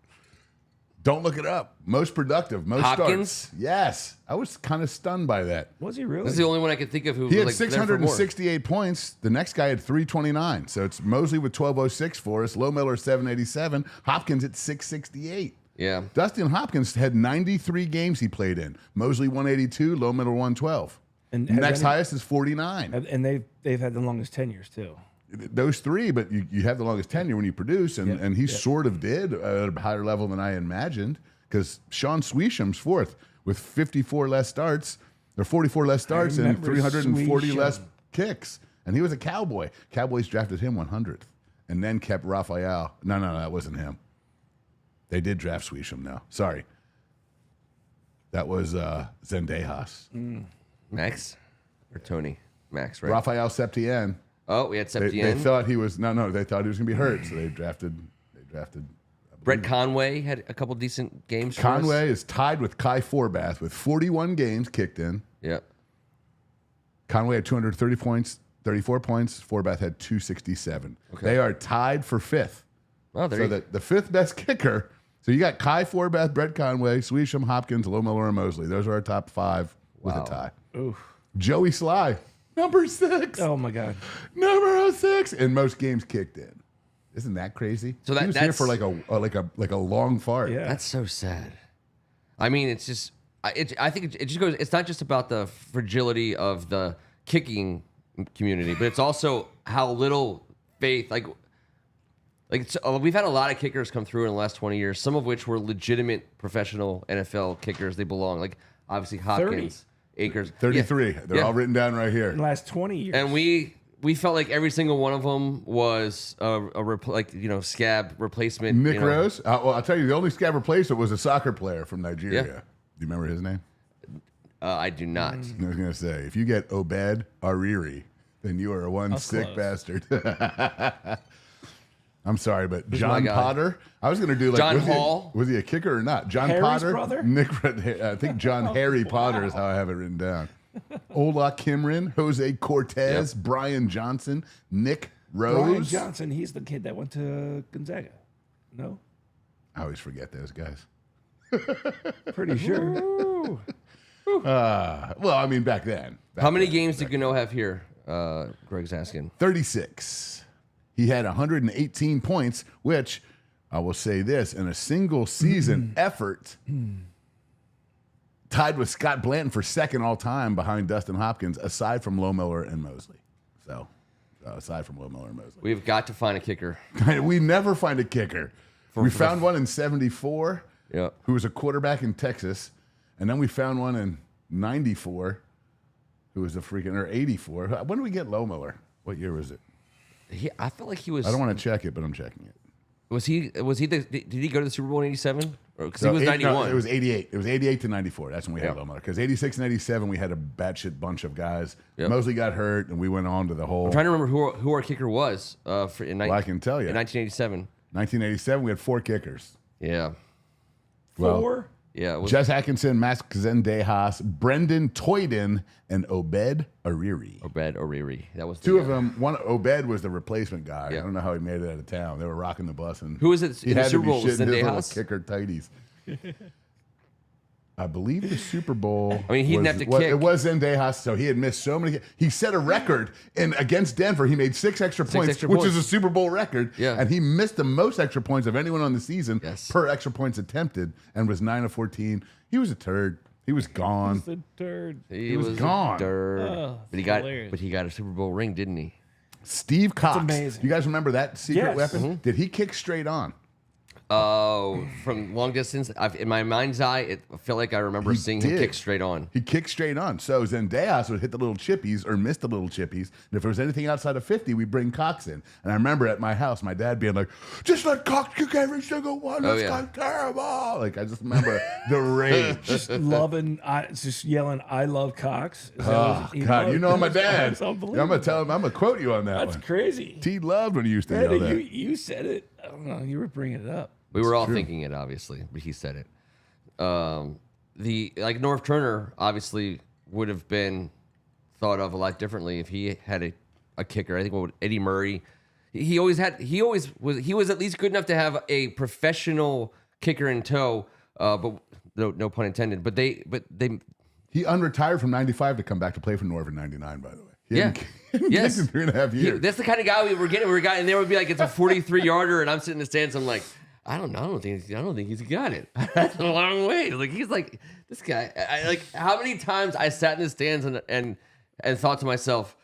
Speaker 3: Don't look it up. Most productive, most
Speaker 1: Hopkins?
Speaker 3: starts. Yes. I was kind of stunned by that.
Speaker 2: Was he really?
Speaker 1: This is the only one I could think of who
Speaker 3: He had
Speaker 1: was like, there for more.
Speaker 3: 668 points. The next guy had 329. So it's Mosley with 1206 for us. Low Miller 787. Hopkins at 668.
Speaker 1: Yeah.
Speaker 3: Dustin Hopkins had 93 games he played in. Mosley 182. Low Miller 112.
Speaker 2: And has
Speaker 3: Next
Speaker 2: any-
Speaker 3: highest is 49.
Speaker 2: And they've had the longest tenures, too.
Speaker 3: Those three, but you have the longest tenure when you produce, and he sort of did at a higher level than I imagined, because Sean Sweesham's fourth with 54 less starts, or 44 less starts, and
Speaker 2: remember
Speaker 3: 340 less
Speaker 2: Sweesham.
Speaker 3: kicks. And he was a Cowboy. Cowboys drafted him 100th and then kept Raphael. No, that wasn't him. They did draft Sweesham, no. Sorry. That was Zendejas.
Speaker 1: Max or Tony? Max, right?
Speaker 3: Raphael Septien.
Speaker 1: Oh, we had
Speaker 3: They
Speaker 1: Septien.
Speaker 3: thought he was, they thought he was going to be hurt, so they drafted.
Speaker 1: Brett Conway had a couple decent games. For
Speaker 3: Conway
Speaker 1: us.
Speaker 3: is tied with Kai Forbath with 41 games kicked in.
Speaker 1: Yeah.
Speaker 3: Conway had 230 points, 34 points. Forbath had 267.
Speaker 1: Okay.
Speaker 3: They are tied for fifth.
Speaker 1: Oh, there
Speaker 3: So
Speaker 1: you
Speaker 3: the fifth best kicker. So you got Kai Forbath, Brett Conway, Sweesham, Hopkins, Low Miller, and Mosley. Those are our top 5 with a tie.
Speaker 2: Oof.
Speaker 3: Joey Sly, number 6.
Speaker 2: Oh, my God.
Speaker 3: Number 6 in most games kicked in. Isn't that crazy?
Speaker 1: So
Speaker 3: he was here
Speaker 1: that's-
Speaker 3: for like a long fart.
Speaker 2: Yeah.
Speaker 1: That's so sad. I mean, it's just. I think it just goes. It's not just about the fragility of the kicking community, but it's also how little faith. We've had a lot of kickers come through in the last 20 years. Some of which were legitimate professional NFL kickers. They belong. Like obviously Hopkins, Akers,
Speaker 3: 33.
Speaker 1: Yeah.
Speaker 3: They're
Speaker 1: Yeah.
Speaker 3: all written down right here.
Speaker 2: In the last 20 years.
Speaker 1: And we felt like every single one of them was scab replacement.
Speaker 3: Nick Rose. Well, I'll tell you, the only scab replacement was a soccer player from Nigeria.
Speaker 1: Yeah.
Speaker 3: Do you remember his name?
Speaker 1: I do not.
Speaker 3: I was going to say, if you get Obed Ariri, then you are one sick
Speaker 2: close.
Speaker 3: bastard. I'm sorry, but
Speaker 1: my
Speaker 3: John
Speaker 1: guy?
Speaker 3: Potter. I was going to do like
Speaker 1: John
Speaker 3: was he-
Speaker 1: Hall?
Speaker 3: was he a kicker or not? John
Speaker 2: Harry's
Speaker 3: Potter,
Speaker 2: brother?
Speaker 3: Nick. I think John Harry Potter is how I have it written down. Ola Kimrin, Jose Cortez, Brian Johnson, Nick Rose.
Speaker 2: Brian Johnson, he's the kid that went to Gonzaga. No?
Speaker 3: I always forget those guys.
Speaker 2: Pretty sure.
Speaker 3: Well, I mean, back then.
Speaker 1: How many games did Gano have here? Greg's asking.
Speaker 3: 36. He had 118 points, which I will say this, in a single season effort, tied with Scott Blanton for second all time behind Dustin Hopkins, aside from Low Miller and Mosley. So, aside from Low Miller and Mosley.
Speaker 1: We've got to find a kicker.
Speaker 3: We never find a kicker. We found one in 74
Speaker 1: Yeah.
Speaker 3: who was a quarterback in Texas, and then we found one in 94 who was a freaking, or 84. When did we get Low Miller? What year was it?
Speaker 1: I felt like he was.
Speaker 3: I don't want to check it, but I'm checking it.
Speaker 1: Was he? Did he go to the Super Bowl in '87? Because
Speaker 3: So
Speaker 1: he was 91.
Speaker 3: No, it was 88. It was 88 to 94. That's when we had
Speaker 1: Yeah.
Speaker 3: Low Miller. Because 86 and 87, we had a batshit bunch of guys.
Speaker 1: Yep.
Speaker 3: Mosley got hurt, and we went on to the whole.
Speaker 1: I'm trying to remember who our kicker was.
Speaker 3: Well, I can tell you.
Speaker 1: In 1987.
Speaker 3: 1987, we had 4 kickers.
Speaker 1: Yeah.
Speaker 3: Well,
Speaker 2: 4?
Speaker 1: Yeah.
Speaker 3: Jess Atkinson, Max Zendejas, Brendan Toyden, and Obed Ariri.
Speaker 1: Obed Oriri. That was
Speaker 3: Two of them. One Obed was the replacement guy.
Speaker 1: Yeah.
Speaker 3: I don't know how he made it out of town. They were rocking the bus, and
Speaker 1: Who was it
Speaker 3: he
Speaker 1: in the
Speaker 3: had to
Speaker 1: Super
Speaker 3: be
Speaker 1: Bowl? Was
Speaker 3: shitting his little
Speaker 1: Zendejas?
Speaker 3: kicker tighties. I believe the Super Bowl.
Speaker 1: I mean, he didn't have to kick.
Speaker 3: It was Zendejas, so he had missed so many. He set a record against Denver. He made 6 extra points, which is a Super Bowl record.
Speaker 1: Yeah.
Speaker 3: And he missed the most extra points of anyone on the season per extra points attempted, and was 9 of 14. He was a turd. He was gone.
Speaker 2: He's the turd.
Speaker 3: He was gone.
Speaker 1: A turd.
Speaker 2: Oh,
Speaker 1: but he got a Super Bowl ring, didn't he?
Speaker 3: Steve Cox.
Speaker 2: amazing.
Speaker 3: You guys remember that secret
Speaker 2: Yes.
Speaker 3: weapon?
Speaker 1: Mm-hmm.
Speaker 3: Did he kick straight on?
Speaker 1: Oh, from long distance. In my mind's eye, I feel like I remember seeing him kick straight on.
Speaker 3: He kicked straight on. So Zendejas would hit the little chippies or miss the little chippies. And if there was anything outside of 50, we'd bring Cox in. And I remember at my house, my dad being like, just let Cox kick every single one. This guy's terrible. Like, I just remember the rage.
Speaker 2: Just yelling, I love Cox.
Speaker 3: Oh, God, you know my dad.
Speaker 2: It's
Speaker 3: I'm
Speaker 2: unbelievable.
Speaker 3: going to tell him, I'm going to quote you on that
Speaker 2: That's
Speaker 3: one.
Speaker 2: crazy.
Speaker 3: T loved when he used to
Speaker 2: Brandon,
Speaker 3: yell that.
Speaker 2: you said it. I don't know. You were bringing it up.
Speaker 1: We were all thinking it, obviously, but he said it. North Turner obviously would have been thought of a lot differently if he had a kicker. I think what Eddie Murray, he was at least good enough to have a professional kicker in tow. But no pun intended. But they
Speaker 3: He unretired from 95 to come back to play for Norv in 99, by the way. He hadn't
Speaker 1: yes.
Speaker 3: kicked in 3.5 years.
Speaker 1: That's the kind of guy we were getting. And they would be like, it's a 43-yarder, and I'm sitting in the stands. I'm like, I don't think he's got it. That's a long way. Like he's like this guy. How many times I sat in the stands and thought to myself,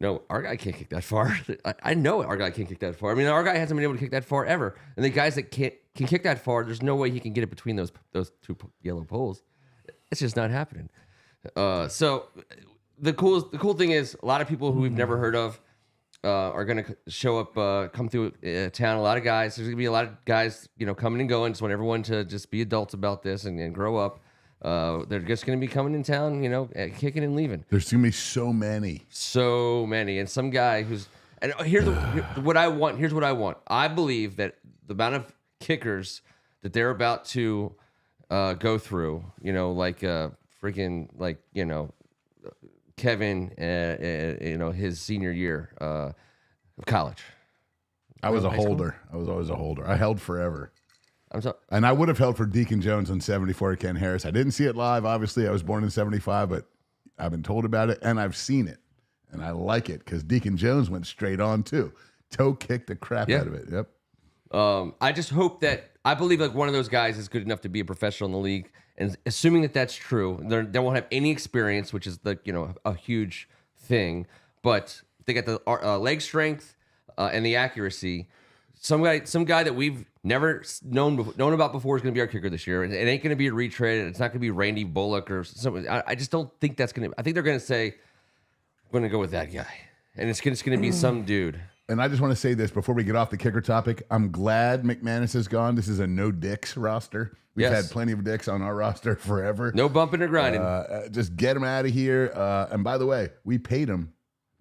Speaker 1: no, our guy can't kick that far. I know our guy can't kick that far. I mean, our guy hasn't been able to kick that far ever. And the guys that can kick that far, there's no way he can get it between those two yellow poles. It's just not happening. So the cool thing is a lot of people who we've never heard of are going to show up, come through town. A lot of guys. There's going to be a lot of guys, coming and going. Just want everyone to just be adults about this and grow up. They're just going to be coming in town, kicking and leaving.
Speaker 3: There's going to be so many. And some guy who's... And here's what I want. Here's what I want. I believe that the amount of kickers that they're about to go through, Kevin, his senior year of college. I was a holder. I was always a holder. I held forever.
Speaker 1: I'm sorry.
Speaker 3: And I would have held for Deacon Jones on 74 Ken Harris. I didn't see it live, obviously. I was born in 75, but I've been told about it, and I've seen it. And I like it because Deacon Jones went straight on, too. Toe kicked the crap out of it. Yep.
Speaker 1: I just hope that... I believe one of those guys is good enough to be a professional in the league. And assuming that that's true, they won't have any experience, which is a huge thing. But they got the leg strength and the accuracy. Some guy that we've never known about before is going to be our kicker this year. It ain't going to be a retread. It's not going to be Randy Bullock or something. I just don't think that's going to. I think they're going to say, "We're going to go with that guy," and it's going to be some dude.
Speaker 3: And I just want to say this before we get off the kicker topic. I'm glad McManus is gone. This is a no dicks roster. We've had plenty of dicks on our roster forever.
Speaker 1: No bumping or grinding.
Speaker 3: Just get him out of here. And by the way, we paid him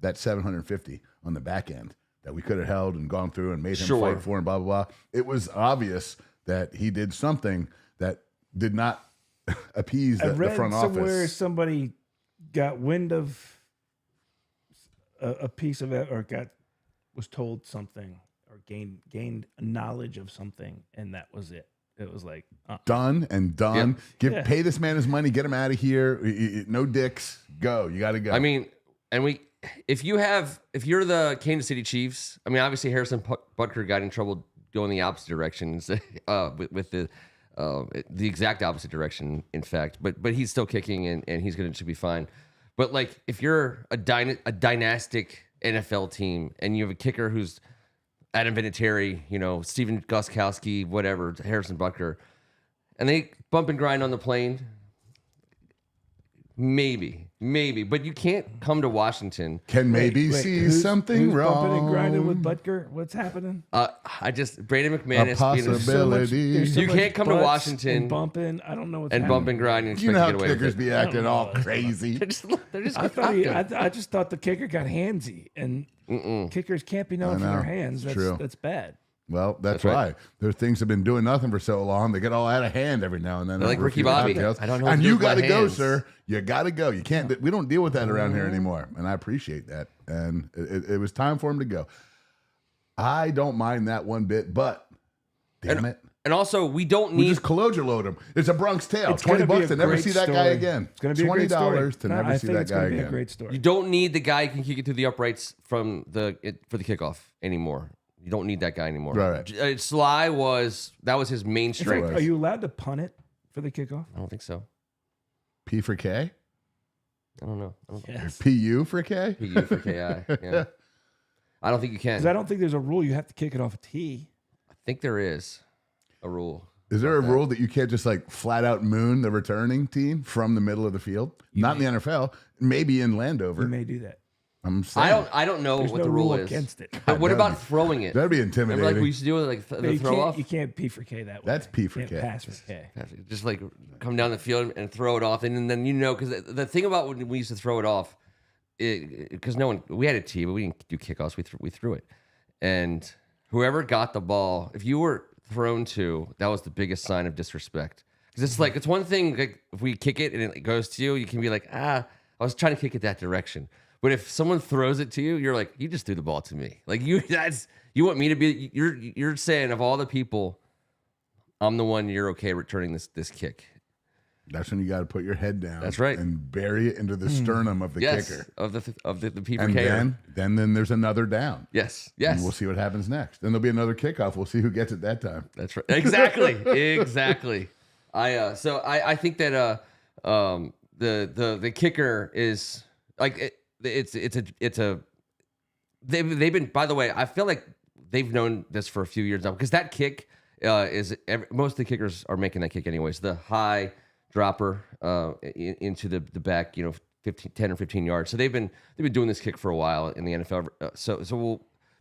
Speaker 3: that $750 on the back end that we could have held and gone through and made him fight for and blah, blah, blah. It was obvious that he did something that did not appease the front office.
Speaker 2: Somewhere somebody got wind of a piece of it was told something or gained knowledge of something, and that was it. It was like
Speaker 3: done and done. Yep. Pay this man his money. Get him out of here. No dicks. Go. You got to go.
Speaker 1: I mean, if you're the Kansas City Chiefs, I mean, obviously Harrison Butker got in trouble going the opposite direction with the exact opposite direction, in fact. But he's still kicking and he's going to be fine. But if you're a dynastic NFL team and you have a kicker who's Adam Vinatieri, Steven Gostkowski, whatever, Harrison Butker, and they bump and grind on the plane, maybe, but you can't come to Washington.
Speaker 3: Can maybe see something
Speaker 2: who's
Speaker 3: wrong.
Speaker 2: Bumping and grinding with Butker. What's happening?
Speaker 1: Brandon McManus.
Speaker 3: A possibility.
Speaker 1: You can't come to Washington
Speaker 2: and bumping. I don't know what's
Speaker 1: and
Speaker 2: happening.
Speaker 1: bump and grind and
Speaker 3: You
Speaker 1: expect
Speaker 3: know
Speaker 1: to
Speaker 3: how
Speaker 1: get away with
Speaker 3: kickers
Speaker 1: it.
Speaker 3: be acting all crazy.
Speaker 1: They're just
Speaker 2: I just thought the kicker got handsy, and kickers can't be known for their hands. That's bad.
Speaker 3: Well, that's
Speaker 1: right.
Speaker 3: why. There's things have been doing nothing for so long. They get all out of hand every now and then.
Speaker 1: They're like Ricky Bobby. I don't know what
Speaker 3: And
Speaker 1: to do
Speaker 3: you
Speaker 1: with my
Speaker 3: got to go,
Speaker 1: hands.
Speaker 3: sir. You got to go. You can't. We don't deal with that around here anymore, and I appreciate that. And it was time for him to go. I don't mind that one bit, but damn it.
Speaker 1: And also, we don't
Speaker 3: We
Speaker 1: need.
Speaker 3: just colloidal load him. It's a Bronx tale.
Speaker 2: It's gonna
Speaker 3: $20
Speaker 2: be a
Speaker 3: to never
Speaker 2: great
Speaker 3: see that guy
Speaker 2: story.
Speaker 3: again.
Speaker 2: It's going to be a great story.
Speaker 3: $20 to never
Speaker 2: I
Speaker 3: see
Speaker 2: think
Speaker 3: that
Speaker 2: it's
Speaker 3: guy
Speaker 2: gonna be
Speaker 3: again.
Speaker 2: a great story.
Speaker 1: You don't need the guy who can kick it through the uprights for the kickoff anymore. You don't need that guy anymore.
Speaker 3: Right.
Speaker 1: Sly that was his main strength.
Speaker 2: Are you allowed to punt it for the kickoff?
Speaker 1: I don't think so.
Speaker 3: P for K?
Speaker 1: I don't know.
Speaker 2: Yes.
Speaker 3: PU for K?
Speaker 1: PU for KI. Yeah. I don't think you can.
Speaker 2: Because I don't think there's a rule you have to kick it off a tee.
Speaker 1: I think there is a rule.
Speaker 3: Is there a rule that you can't just like flat out moon the returning team from the middle of the field? Not in the NFL. Maybe in Landover.
Speaker 2: You may do that.
Speaker 3: I'm saying.
Speaker 1: I don't know
Speaker 2: There's
Speaker 1: what
Speaker 2: no
Speaker 1: the rule
Speaker 2: rule
Speaker 1: is.
Speaker 2: against it.
Speaker 1: But what
Speaker 3: That'd
Speaker 1: about
Speaker 3: be-
Speaker 1: throwing it?
Speaker 3: That'd be
Speaker 1: Remember,
Speaker 3: intimidating.
Speaker 1: like we used to do it, like the throw off.
Speaker 2: You can't P for K that way.
Speaker 3: That's P for
Speaker 2: You
Speaker 3: K.
Speaker 2: can't pass for K.
Speaker 1: Just like come down the field and throw it off, and then because the thing about when we used to throw it off, because we had a tee, but we didn't do kickoffs. We threw it, and whoever got the ball, if you were thrown to, that was the biggest sign of disrespect. Because it's like it's one thing like if we kick it and it goes to you, you can be like, I was trying to kick it that direction. But if someone throws it to you, you're like, you just threw the ball to me. Like you want me to be. You're saying of all the people, I'm the one you're okay returning this kick.
Speaker 3: That's when you got to put your head down.
Speaker 1: That's right.
Speaker 3: And bury it into the sternum of the kicker.
Speaker 1: of the P for
Speaker 3: And
Speaker 1: K.
Speaker 3: then there's another down.
Speaker 1: Yes.
Speaker 3: And we'll see what happens next. Then there'll be another kickoff. We'll see who gets it that time.
Speaker 1: That's right. Exactly. Exactly. I think that the kicker is like they've been, by the way, I feel like they've known this for a few years now because that kick most of the kickers are making that kick anyways. The high dropper into the back, 10 or 15 yards. So they've been doing this kick for a while in the NFL.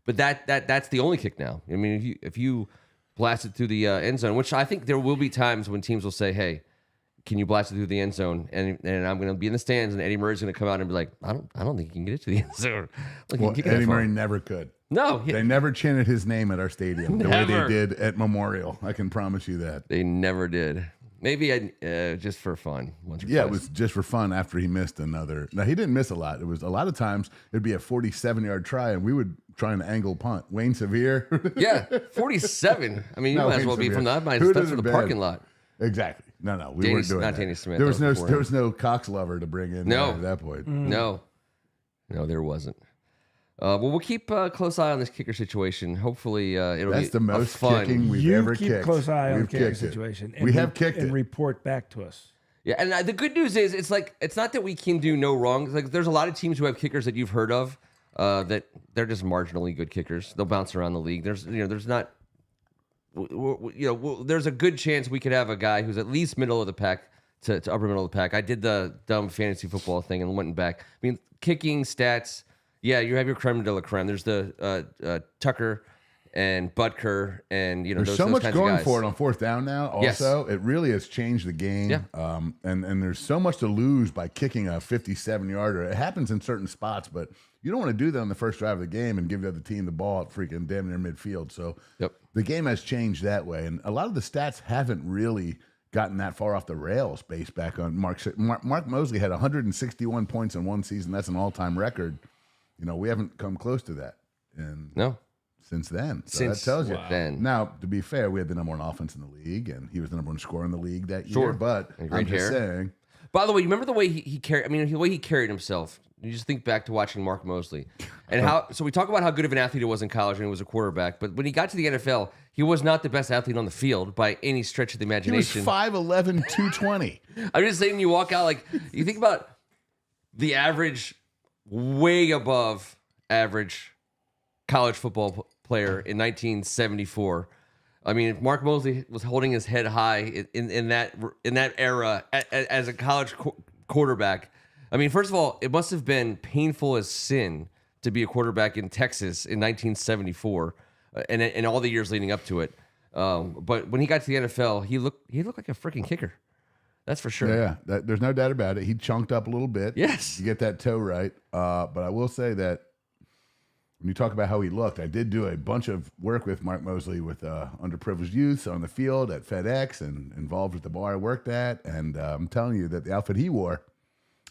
Speaker 1: But that's the only kick now. I mean, if you blast it through the end zone, which I think there will be times when teams will say, "Hey, can you blast it through the end zone?" And I'm going to be in the stands, and Eddie Murray's going to come out and be like, "I don't think he can get it to the end zone." Like,
Speaker 3: Well, Eddie Murray never could.
Speaker 1: No,
Speaker 3: They never chanted his name at our stadium the way they
Speaker 1: Never.
Speaker 3: did at Memorial. I can promise you that.
Speaker 1: they never did. Maybe just for fun. Once or
Speaker 3: Yeah, it
Speaker 1: twice.
Speaker 3: was just for fun after he missed another. Now, he didn't miss a lot. It was a lot of times it'd be a 47-yard try, and we would try an angle punt. Wayne Sevier.
Speaker 1: Yeah, 47. I mean, you
Speaker 3: No,
Speaker 1: might as
Speaker 3: Wayne
Speaker 1: well be
Speaker 3: Sevier.
Speaker 1: from that.
Speaker 3: Who
Speaker 1: That's
Speaker 3: did
Speaker 1: for
Speaker 3: it
Speaker 1: the
Speaker 3: bad?
Speaker 1: parking lot.
Speaker 3: Exactly. No, we
Speaker 1: Danny-
Speaker 3: weren't doing
Speaker 1: not
Speaker 3: that.
Speaker 1: Danny Smith,
Speaker 3: There
Speaker 1: that
Speaker 3: was
Speaker 1: was before him.
Speaker 3: no Cox lover to bring in
Speaker 1: No.
Speaker 3: at that point.
Speaker 1: No, there wasn't. Well, we'll keep a close eye on this kicker situation. Hopefully, it'll
Speaker 3: That's
Speaker 1: be
Speaker 3: the most
Speaker 1: a fun.
Speaker 3: kicking we've
Speaker 2: You
Speaker 3: ever
Speaker 2: keep
Speaker 3: kicked.
Speaker 2: close eye on the
Speaker 3: We've
Speaker 2: kicking
Speaker 3: kicked it.
Speaker 2: situation.
Speaker 3: We have kicked
Speaker 2: and
Speaker 3: it.
Speaker 2: report back to us.
Speaker 1: Yeah, and the good news is it's not that we can do no wrong. It's like there's a lot of teams who have kickers that you've heard of that they're just marginally good kickers. They'll bounce around the league. There's not. There's a good chance we could have a guy who's at least middle of the pack to upper middle of the pack. I did the dumb fantasy football thing and went back. I mean, kicking stats. Yeah, you have your creme de la creme. There's the Tucker and Butker and
Speaker 3: There's
Speaker 1: those,
Speaker 3: so
Speaker 1: those
Speaker 3: much
Speaker 1: kinds of
Speaker 3: going
Speaker 1: guys.
Speaker 3: for it on fourth down now. Also, it really has changed the game.
Speaker 1: Yeah.
Speaker 3: And there's so much to lose by kicking a 57-yarder. It happens in certain spots, but you don't want to do that on the first drive of the game and give the other team the ball at freaking damn near midfield. So
Speaker 1: Yep.
Speaker 3: the game has changed that way, and a lot of the stats haven't really gotten that far off the rails based back on Mark Mosley had 161 points in one season. That's an all-time record. We haven't come close to that. And
Speaker 1: No,
Speaker 3: since then. So
Speaker 1: Since
Speaker 3: that tells you.
Speaker 1: then.
Speaker 3: Now, to be fair, we had the number one offense in the league, and he was the number one scorer in the league that year.
Speaker 1: Sure.
Speaker 3: But
Speaker 1: And great
Speaker 3: I'm just
Speaker 1: hair.
Speaker 3: saying,
Speaker 1: By the way, you remember the way he carried? I mean, the way he carried himself. You just think back to watching Mark Mosley, and how. So we talk about how good of an athlete he was in college when he was a quarterback. But when he got to the NFL, he was not the best athlete on the field by any stretch of the
Speaker 3: he was
Speaker 1: imagination.
Speaker 3: 5'11", 220.
Speaker 1: I'm just saying, when you walk out, like you think about the average, way above average college football player in 1974. I mean, if Mark Mosley was holding his head high in that era as a college quarterback. I mean, first of all, it must have been painful as sin to be a quarterback in Texas in 1974, and all the years leading up to it. But when he got to the NFL, he looked like a freaking kicker. That's for sure.
Speaker 3: Yeah, there's no doubt about it. He chunked up a little bit.
Speaker 1: Yes.
Speaker 3: You get that toe right. But I will say that when you talk about how he looked, I did do a bunch of work with Mark Mosley with underprivileged youth on the field at FedEx and involved with the bar I worked at. And I'm telling you that the outfit he wore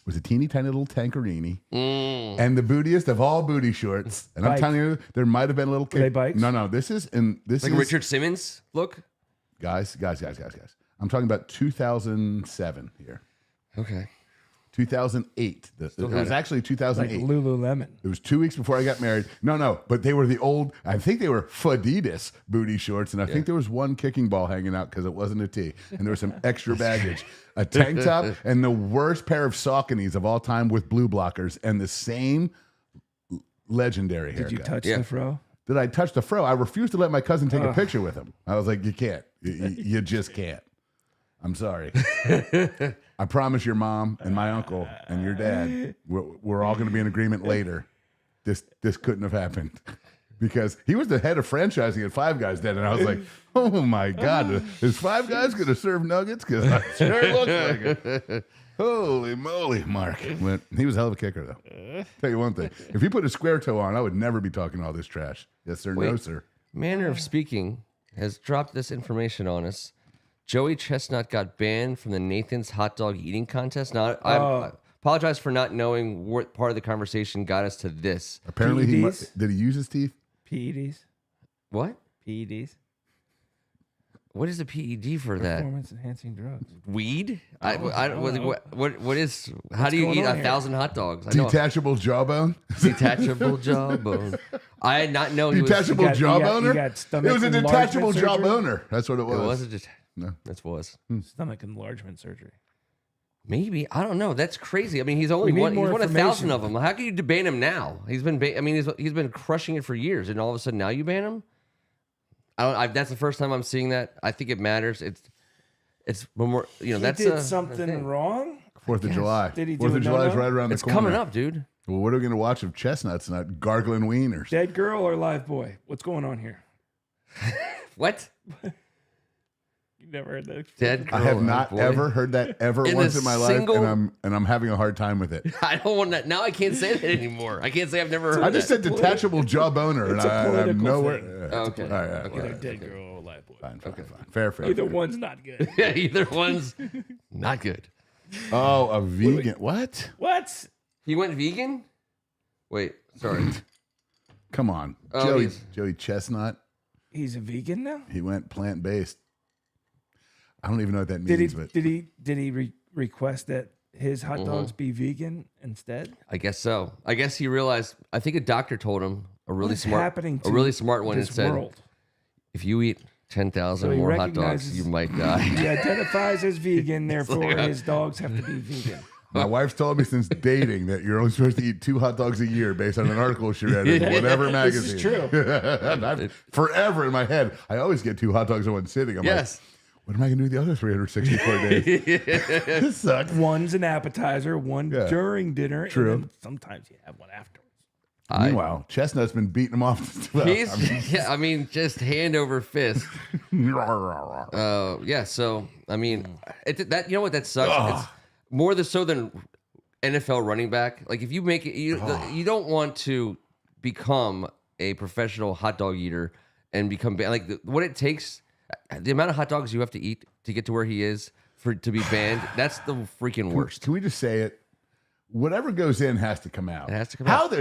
Speaker 3: was a teeny tiny little tankerini and the bootiest of all booty shorts. And I'm telling you, there might have been a little
Speaker 2: Were they bikes?
Speaker 3: No, this is
Speaker 1: Like a Richard Simmons look?
Speaker 3: guys. I'm talking about 2007 here.
Speaker 1: Okay.
Speaker 3: 2008. It was actually
Speaker 2: Like
Speaker 3: 2008.
Speaker 2: Lululemon.
Speaker 3: It was 2 weeks before I got married. No, but they were the old, I think they were Fadidas booty shorts. And I think there was one kicking ball hanging out because it wasn't a tee. And there was some extra baggage. A tank top and the worst pair of Sauconys of all time with blue blockers and the same legendary haircut.
Speaker 2: Did you touch the fro?
Speaker 3: Did I touch the fro? I refused to let my cousin take a picture with him. I was like, you can't. You just can't. I'm sorry. I promise your mom and my uncle and your dad, we're all going to be in agreement later. This couldn't have happened because he was the head of franchising at Five Guys then, and I was like, oh my God, is Five Guys going to serve nuggets? Because I sure looks like it. Holy moly, Mark! But he was a hell of a kicker, though. Tell you one thing: if he put a square toe on, I would never be talking all this trash. Yes, sir. No, sir.
Speaker 1: Manner of Speaking has dropped this information on us. Joey Chestnut got banned from the Nathan's hot dog eating contest. Now, I apologize for not knowing what part of the conversation got us to this.
Speaker 3: Apparently,
Speaker 2: PEDs?
Speaker 3: did he use his teeth?
Speaker 2: PEDs.
Speaker 1: What?
Speaker 2: PEDs.
Speaker 1: What is a PED for that?
Speaker 2: Performance enhancing drugs.
Speaker 1: Weed? What is? How do you eat 1,000 hot dogs? I know.
Speaker 3: Detachable jawbone.
Speaker 1: Detachable jawbone. I did not know he was.
Speaker 3: Detachable jawboner.
Speaker 2: you got stomach
Speaker 3: It was a
Speaker 2: enlargement
Speaker 3: detachable
Speaker 2: surgery?
Speaker 3: jawboner. That's what it was.
Speaker 1: It was a
Speaker 3: No.
Speaker 1: That was.
Speaker 2: Stomach enlargement surgery.
Speaker 1: Maybe, I don't know. That's crazy. I mean, he's only
Speaker 2: We need
Speaker 1: won. He's
Speaker 2: more
Speaker 1: won 1,000
Speaker 2: information.
Speaker 1: of them. How can you ban him now? He's been. He's been crushing it for years, and all of a sudden now you ban him. That's the first time I'm seeing that. I think it matters. It's more. You know,
Speaker 2: He
Speaker 1: that's
Speaker 2: did
Speaker 1: a
Speaker 2: something
Speaker 1: thing.
Speaker 2: wrong.
Speaker 3: 4th of July.
Speaker 2: Did he do
Speaker 3: 4th
Speaker 2: a
Speaker 3: of July is
Speaker 2: no-no?
Speaker 3: right around the
Speaker 1: It's
Speaker 3: corner.
Speaker 1: coming up, dude.
Speaker 3: Well, what are we going to watch of Chestnut's not gargling wieners?
Speaker 2: Dead girl or live boy? What's going on here?
Speaker 1: What?
Speaker 2: You never heard that?
Speaker 1: Dead girl.
Speaker 3: I have not
Speaker 1: boy.
Speaker 3: ever heard that ever
Speaker 1: In
Speaker 3: once
Speaker 1: a
Speaker 3: in my
Speaker 1: single-
Speaker 3: life, and I'm having a hard time with it.
Speaker 1: I don't want that. Now I can't say that anymore. I can't say I've never heard
Speaker 3: I just
Speaker 1: that.
Speaker 3: said detachable jawboner, and
Speaker 2: It's a
Speaker 3: I'm
Speaker 2: political
Speaker 3: nowhere.
Speaker 2: thing.
Speaker 3: Yeah.
Speaker 1: Okay.
Speaker 3: All right.
Speaker 1: Okay.
Speaker 2: Either dead girl or live boy.
Speaker 3: Fine. Fair.
Speaker 2: Either one's not good.
Speaker 1: Yeah, either one's not good.
Speaker 3: Oh, a vegan. What?
Speaker 2: What?
Speaker 1: He went vegan? Wait, sorry.
Speaker 3: Come on.
Speaker 1: Oh,
Speaker 3: Joey Chestnut.
Speaker 2: He's a vegan now.
Speaker 3: He went plant-based. I don't even know what that means, but
Speaker 2: Did he request that his hot dogs be vegan instead?
Speaker 1: I guess so. I guess he realized. I think a doctor told him
Speaker 2: What's happening to
Speaker 1: a really smart one, and
Speaker 2: this
Speaker 1: said,
Speaker 2: world?
Speaker 1: "If you eat 10,000
Speaker 2: So he
Speaker 1: more hot dogs,
Speaker 2: recognizes-
Speaker 1: you might die."
Speaker 2: He identifies as vegan, therefore his dogs have to be vegan.
Speaker 3: my wife's told me since dating that you're only supposed to eat 2 hot dogs a year based on an article she read in whatever magazine.
Speaker 2: This is true.
Speaker 3: And I've, forever in my head, I always get 2 hot dogs in one sitting. I'm
Speaker 1: Yes.
Speaker 3: like, what am I going to do the other 364 days? This sucks.
Speaker 2: One's an appetizer, one during dinner,
Speaker 3: True.
Speaker 2: and then sometimes you have one afterwards.
Speaker 3: Meanwhile, Chestnut's been beating him off. Well,
Speaker 1: He's just hand over fist. Yeah. So I mean, that you know what that sucks. It's more so than NFL running back. Like if you make it, you don't want to become a professional hot dog eater and become like what it takes. The amount of hot dogs you have to eat to get to where he is to be banned. That's the freaking worst.
Speaker 3: Can we just say it? Whatever goes in has to come out.
Speaker 1: It has to come out.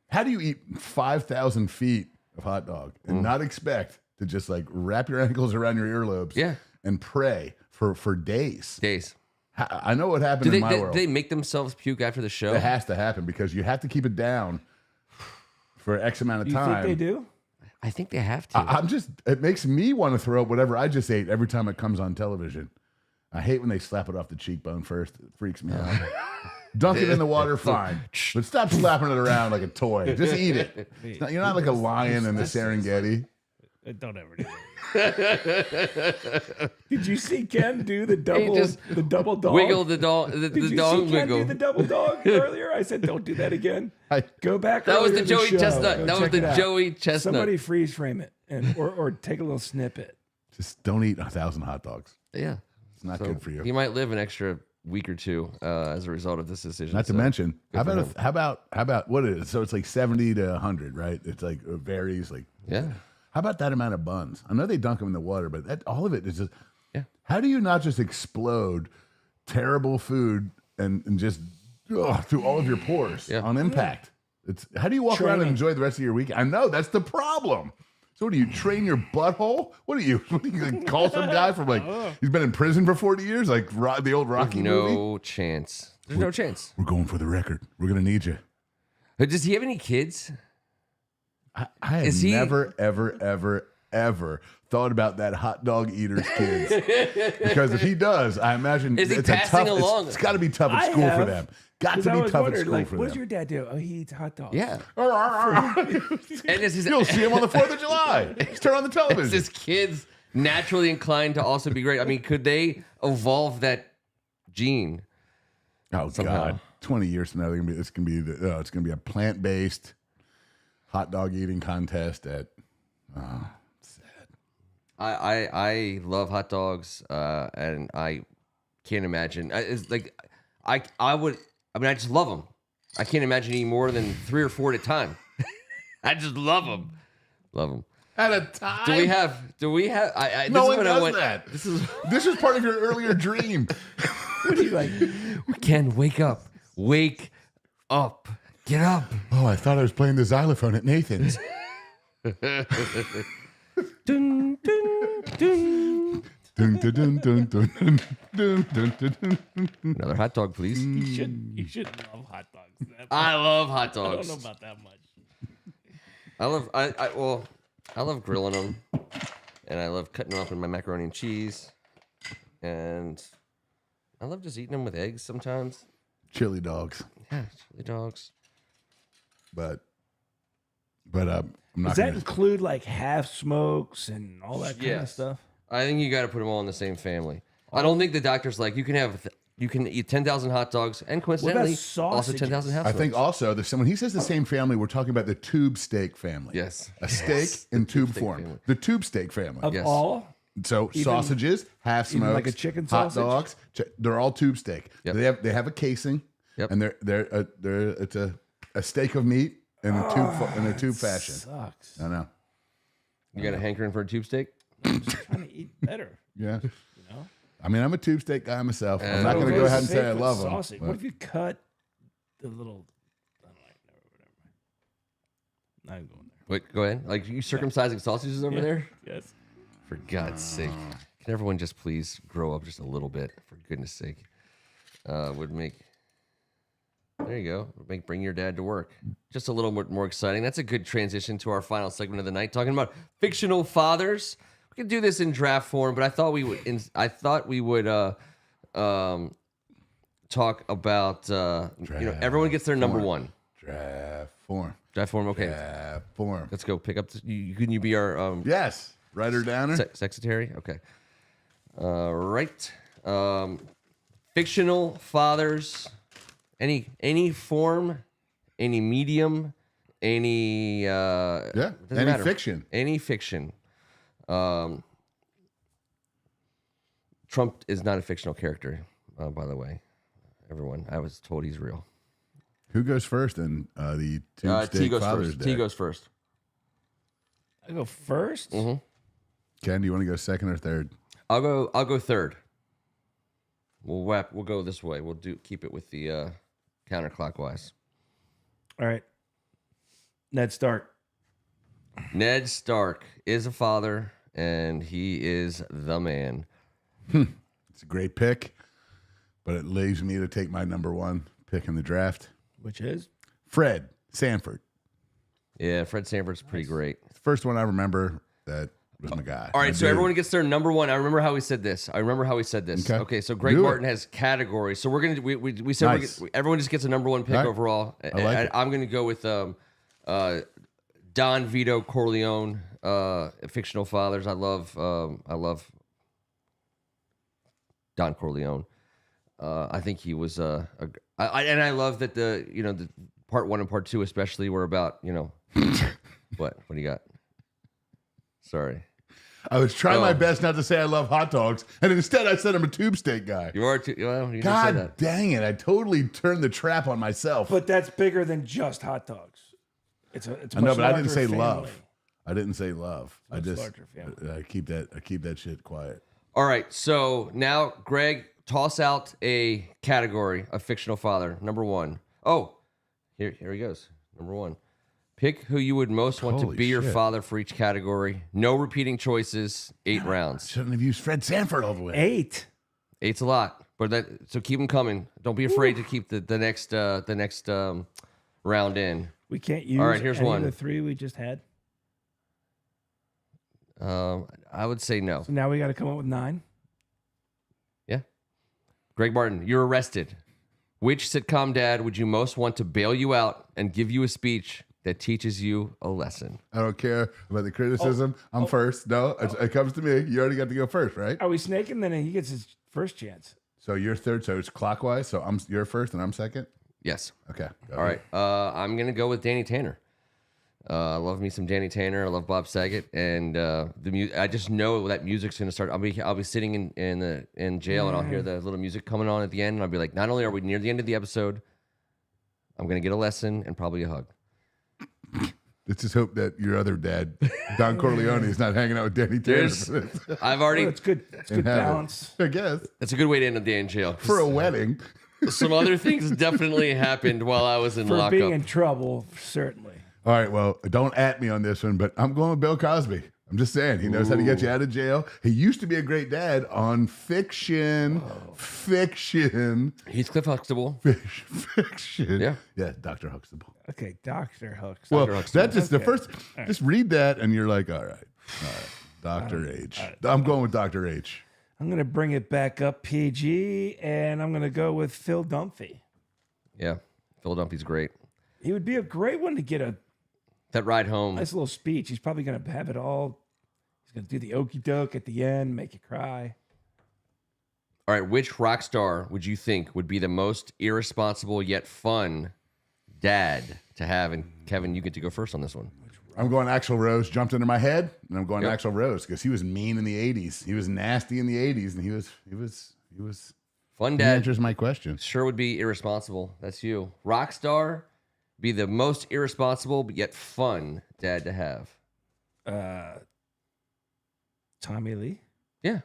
Speaker 3: How do you eat 5,000 feet of hot dog and not expect to just like wrap your ankles around your earlobes and pray for days? I know what happened in my world.
Speaker 1: Do they make themselves puke after the show?
Speaker 3: It has to happen because you have to keep it down for X amount of
Speaker 2: You
Speaker 3: time.
Speaker 2: think they do?
Speaker 1: I think they have to.
Speaker 3: It makes me want to throw up whatever I just ate every time it comes on television. I hate when they slap it off the cheekbone first. It freaks me out. Dunk it in the water, fine. But stop slapping it around like a toy. Just eat it. You're not like a lion in the Serengeti.
Speaker 2: Don't ever do that. Did you see Ken do the double dog?
Speaker 1: Wiggle the dog.
Speaker 2: Did
Speaker 1: The
Speaker 2: you
Speaker 1: dog
Speaker 2: see Ken
Speaker 1: wiggle.
Speaker 2: do the double dog earlier? I said, don't do that again. Go back.
Speaker 1: That was
Speaker 2: earlier
Speaker 1: the
Speaker 2: in
Speaker 1: Joey
Speaker 2: show.
Speaker 1: Chestnut.
Speaker 2: Go
Speaker 1: That was
Speaker 2: check
Speaker 1: the
Speaker 2: it out.
Speaker 1: Joey Chestnut.
Speaker 2: Somebody freeze frame it or take a little snippet.
Speaker 3: Just don't eat 1,000 hot dogs.
Speaker 1: Yeah.
Speaker 3: It's not good for you.
Speaker 1: He might live an extra week or two as a result of this decision.
Speaker 3: Not to
Speaker 1: So,
Speaker 3: mention, how
Speaker 1: good for him.
Speaker 3: about what is it? So it's like 70 to 100, right? It's like it varies. Like,
Speaker 1: Yeah.
Speaker 3: how about that amount of buns? I know they dunk them in the water, but all of it is just.
Speaker 1: Yeah.
Speaker 3: How do you not just explode terrible food and just through all of your pores on impact? It's how do you walk around and enjoy the rest of your week? I know that's the problem. So what do you train your butthole? What do you like, call some guy from like he's been in prison for 40 years, like the old Rocky movie?
Speaker 1: No chance. There's no chance.
Speaker 3: We're going for the record. We're gonna need you.
Speaker 1: Does he have any kids?
Speaker 3: I have never, ever thought about that hot dog eater's kids. Because if he does, I imagine
Speaker 1: Is he
Speaker 3: it's
Speaker 1: passing along?
Speaker 3: It's got to be tough at school for them. Got to be tough at school
Speaker 2: like,
Speaker 3: for
Speaker 2: what's
Speaker 3: them.
Speaker 2: your dad do? Oh, he eats hot dogs.
Speaker 1: Yeah. And is his,
Speaker 3: You'll see him on the 4th of July. Just turn on the
Speaker 1: is
Speaker 3: television.
Speaker 1: his kids naturally inclined to also be great? I mean, could they evolve that gene?
Speaker 3: Oh
Speaker 1: somehow?
Speaker 3: God! 20 years from now, it's gonna be a plant-based hot dog eating contest at. Sad.
Speaker 1: I love hot dogs, and I can't imagine. It's like I just love them. I can't imagine eating more than 3 or 4 at a time. I just love them. Love them.
Speaker 3: At a time.
Speaker 1: Do we have?
Speaker 3: No one
Speaker 1: this is when I
Speaker 3: does
Speaker 1: went,
Speaker 3: that.
Speaker 1: This is
Speaker 3: part of your earlier dream.
Speaker 2: What do you like?
Speaker 1: Ken, wake up, get up.
Speaker 3: Oh, I thought I was playing the xylophone at Nathan's.
Speaker 1: Dun, dun, dun.
Speaker 3: Dun, dun, dun, dun, dun, dun, dun, dun, dun.
Speaker 1: Another hot dog, please.
Speaker 2: You should love hot dogs.
Speaker 1: I love hot
Speaker 2: I don't
Speaker 1: dogs.
Speaker 2: know about that much.
Speaker 1: I love grilling them, and I love cutting them up in my macaroni and cheese, and I love just eating them with eggs sometimes.
Speaker 3: Chili dogs.
Speaker 1: Yeah, chili dogs.
Speaker 3: But I'm not
Speaker 2: Does that
Speaker 3: gonna,
Speaker 2: include like half smokes and all that kind of
Speaker 1: Yes.
Speaker 2: stuff?
Speaker 1: I think you got to put them all in the same family. I don't think the doctor's like you can eat 10,000 hot dogs and coincidentally also 10,000 half
Speaker 3: I
Speaker 1: smokes.
Speaker 3: think also when he says the same family, we're talking about the tube steak family.
Speaker 1: Yes.
Speaker 3: A steak in tube
Speaker 1: steak
Speaker 3: form.
Speaker 1: family.
Speaker 3: The tube steak family.
Speaker 2: Of
Speaker 1: Yes.
Speaker 2: all?
Speaker 3: So sausages, half
Speaker 2: even
Speaker 3: smokes,
Speaker 2: like a chicken
Speaker 3: hot
Speaker 2: sausage?
Speaker 3: dogs. They're all tube steak.
Speaker 1: Yep.
Speaker 3: They have a casing.
Speaker 1: Yep.
Speaker 3: And it's a steak of meat in a tube fashion.
Speaker 2: Sucks.
Speaker 3: I know.
Speaker 1: You got a hankering for a tube steak?
Speaker 2: I'm just trying to eat better.
Speaker 3: Yeah.
Speaker 2: You know?
Speaker 3: I mean, I'm a tube steak guy myself. I'm not
Speaker 1: Okay.
Speaker 3: going to go ahead and
Speaker 2: Safe
Speaker 3: say I
Speaker 2: with
Speaker 3: love them.
Speaker 2: sausage. What if you cut the little? I don't like never. I'm going there.
Speaker 1: Wait, go ahead. Like you circumcising sausages over there?
Speaker 2: Yes.
Speaker 1: For God's sake. Can everyone just please grow up just a little bit? For goodness sake. Would make... There you go. Would make Bring Your Dad to Work just a little bit more exciting. That's a good transition to our final segment of the night, talking about fictional fathers. We could do this in draft form, but I thought we would talk about everyone gets their number one.
Speaker 3: Draft form.
Speaker 1: Draft form, okay.
Speaker 3: Draft form.
Speaker 1: Let's go pick up. Can you be our
Speaker 3: Yes. Writer downer.
Speaker 1: secretary? Okay. Right. Fictional fathers. Any form, any medium, any doesn't
Speaker 3: Any
Speaker 1: matter.
Speaker 3: fiction.
Speaker 1: Any fiction. Trump is not a fictional character, by the way. Everyone, I was told he's real.
Speaker 3: Who goes first in the Tube
Speaker 1: T
Speaker 3: Steak
Speaker 1: goes
Speaker 3: Father's
Speaker 1: first.
Speaker 3: Day?
Speaker 1: T goes first.
Speaker 2: I go 1st.
Speaker 1: Mm-hmm.
Speaker 3: Ken, do you want to go second or third?
Speaker 1: I'll go third. We'll go this way. We'll keep it with the counterclockwise.
Speaker 2: All right. Ned Stark.
Speaker 1: Ned Stark is a father, and he is the man.
Speaker 3: It's a great pick, but it leaves me to take my number one pick in the draft.
Speaker 2: Which is?
Speaker 3: Fred Sanford.
Speaker 1: Yeah, Fred Sanford's pretty great.
Speaker 3: First one I remember that was my guy.
Speaker 1: All right,
Speaker 3: My
Speaker 1: so
Speaker 3: dude.
Speaker 1: everyone gets their number one. I remember how we said this. Okay, so Greg
Speaker 3: Do it.
Speaker 1: Martin has categories. So we're gonna we said
Speaker 3: Nice.
Speaker 1: everyone just gets a number one pick
Speaker 3: All right.
Speaker 1: overall.
Speaker 3: I like it.
Speaker 1: I'm gonna go with Don Vito Corleone, fictional fathers. I love Don Corleone. I think he was I love that the part 1 and part 2 especially were about what do you got? Sorry.
Speaker 3: I was trying my best not to say I love hot dogs, and instead I said I'm a tube steak guy.
Speaker 1: You are too. Well, you did say
Speaker 3: God
Speaker 1: that.
Speaker 3: dang it! I totally turned the trap on myself.
Speaker 2: But that's bigger than just hot dogs. It's
Speaker 3: I know,
Speaker 2: much
Speaker 3: but I didn't
Speaker 2: larger
Speaker 3: say
Speaker 2: family.
Speaker 3: love. I didn't say love. I
Speaker 2: much
Speaker 3: just
Speaker 2: larger family.
Speaker 3: I keep that shit quiet.
Speaker 1: All right. So now, Greg, toss out a category of fictional father. Number one. Oh, here he goes. Number one. Pick who you would most want to
Speaker 3: Holy
Speaker 1: be your
Speaker 3: shit.
Speaker 1: father for each category. No repeating choices. 8 rounds.
Speaker 3: Shouldn't have used Fred Sanford all the way.
Speaker 2: 8.
Speaker 1: 8's a lot, but so keep them coming. Don't be afraid to keep the next round in.
Speaker 2: We can't use
Speaker 1: All right, here's
Speaker 2: any
Speaker 1: one.
Speaker 2: of the 3 we just had.
Speaker 1: I would say no.
Speaker 2: So now we got to come up with 9.
Speaker 1: Yeah. Greg Martin, you're arrested. Which sitcom dad would you most want to bail you out and give you a speech that teaches you a lesson?
Speaker 3: I don't care about the criticism. I'm first. No, it comes to me. You already got to go first, right?
Speaker 2: Are we snaking? Then he gets his first chance.
Speaker 3: So you're third. So it's clockwise. So you're first and I'm second.
Speaker 1: Yes.
Speaker 3: Okay.
Speaker 1: All right. I'm gonna go with Danny Tanner. I love me some Danny Tanner. I love Bob Saget, and I just know that music's gonna start. I'll be sitting in jail, and I'll hear the little music coming on at the end, and I'll be like, not only are we near the end of the episode, I'm gonna get a lesson and probably a hug.
Speaker 3: Let's just hope that your other dad, Don Corleone, is not hanging out with Danny Tanner.
Speaker 1: I've already.
Speaker 2: It's good. It's good balance.
Speaker 3: I guess
Speaker 1: That's a good way to end a day in jail.
Speaker 3: for a wedding.
Speaker 1: Some other things definitely happened while I was in
Speaker 2: For
Speaker 1: lockup.
Speaker 2: being in trouble, certainly.
Speaker 3: All right, well, don't at me on this one, but I'm going with Bill Cosby. I'm just saying, he knows how to get you out of jail. He used to be a great dad on Fiction. Fiction.
Speaker 1: Heathcliff Huxtable.
Speaker 3: Fiction.
Speaker 1: Yeah.
Speaker 3: Dr. Huxtable.
Speaker 2: Okay, Dr. Hooks.
Speaker 3: Well,
Speaker 1: Dr. Huxtable.
Speaker 3: that's just the first, just read that and you're like, all right, Dr. H. I'm going with Dr. H.
Speaker 2: I'm going to bring it back up PG, and I'm going to go with Phil Dunphy.
Speaker 1: Yeah. Phil Dunphy's great.
Speaker 2: He would be a great one to get a
Speaker 1: That ride home.
Speaker 2: nice little speech. He's probably going to have it all. He's going to do the okey doke at the end, make you cry.
Speaker 1: All right, which rock star would you think would be the most irresponsible yet fun dad to have? And Kevin, you get to go first on this one.
Speaker 3: I'm going Axl Rose, jumped into my head, and I'm going Axl Rose because he was mean in the 80s. He was nasty in the 80s, and he was
Speaker 1: Fun
Speaker 3: He
Speaker 1: dad
Speaker 3: answers my question.
Speaker 1: sure would be irresponsible. That's you. Rock star, be the most irresponsible but yet fun dad to have.
Speaker 2: Tommy Lee.
Speaker 1: Yeah.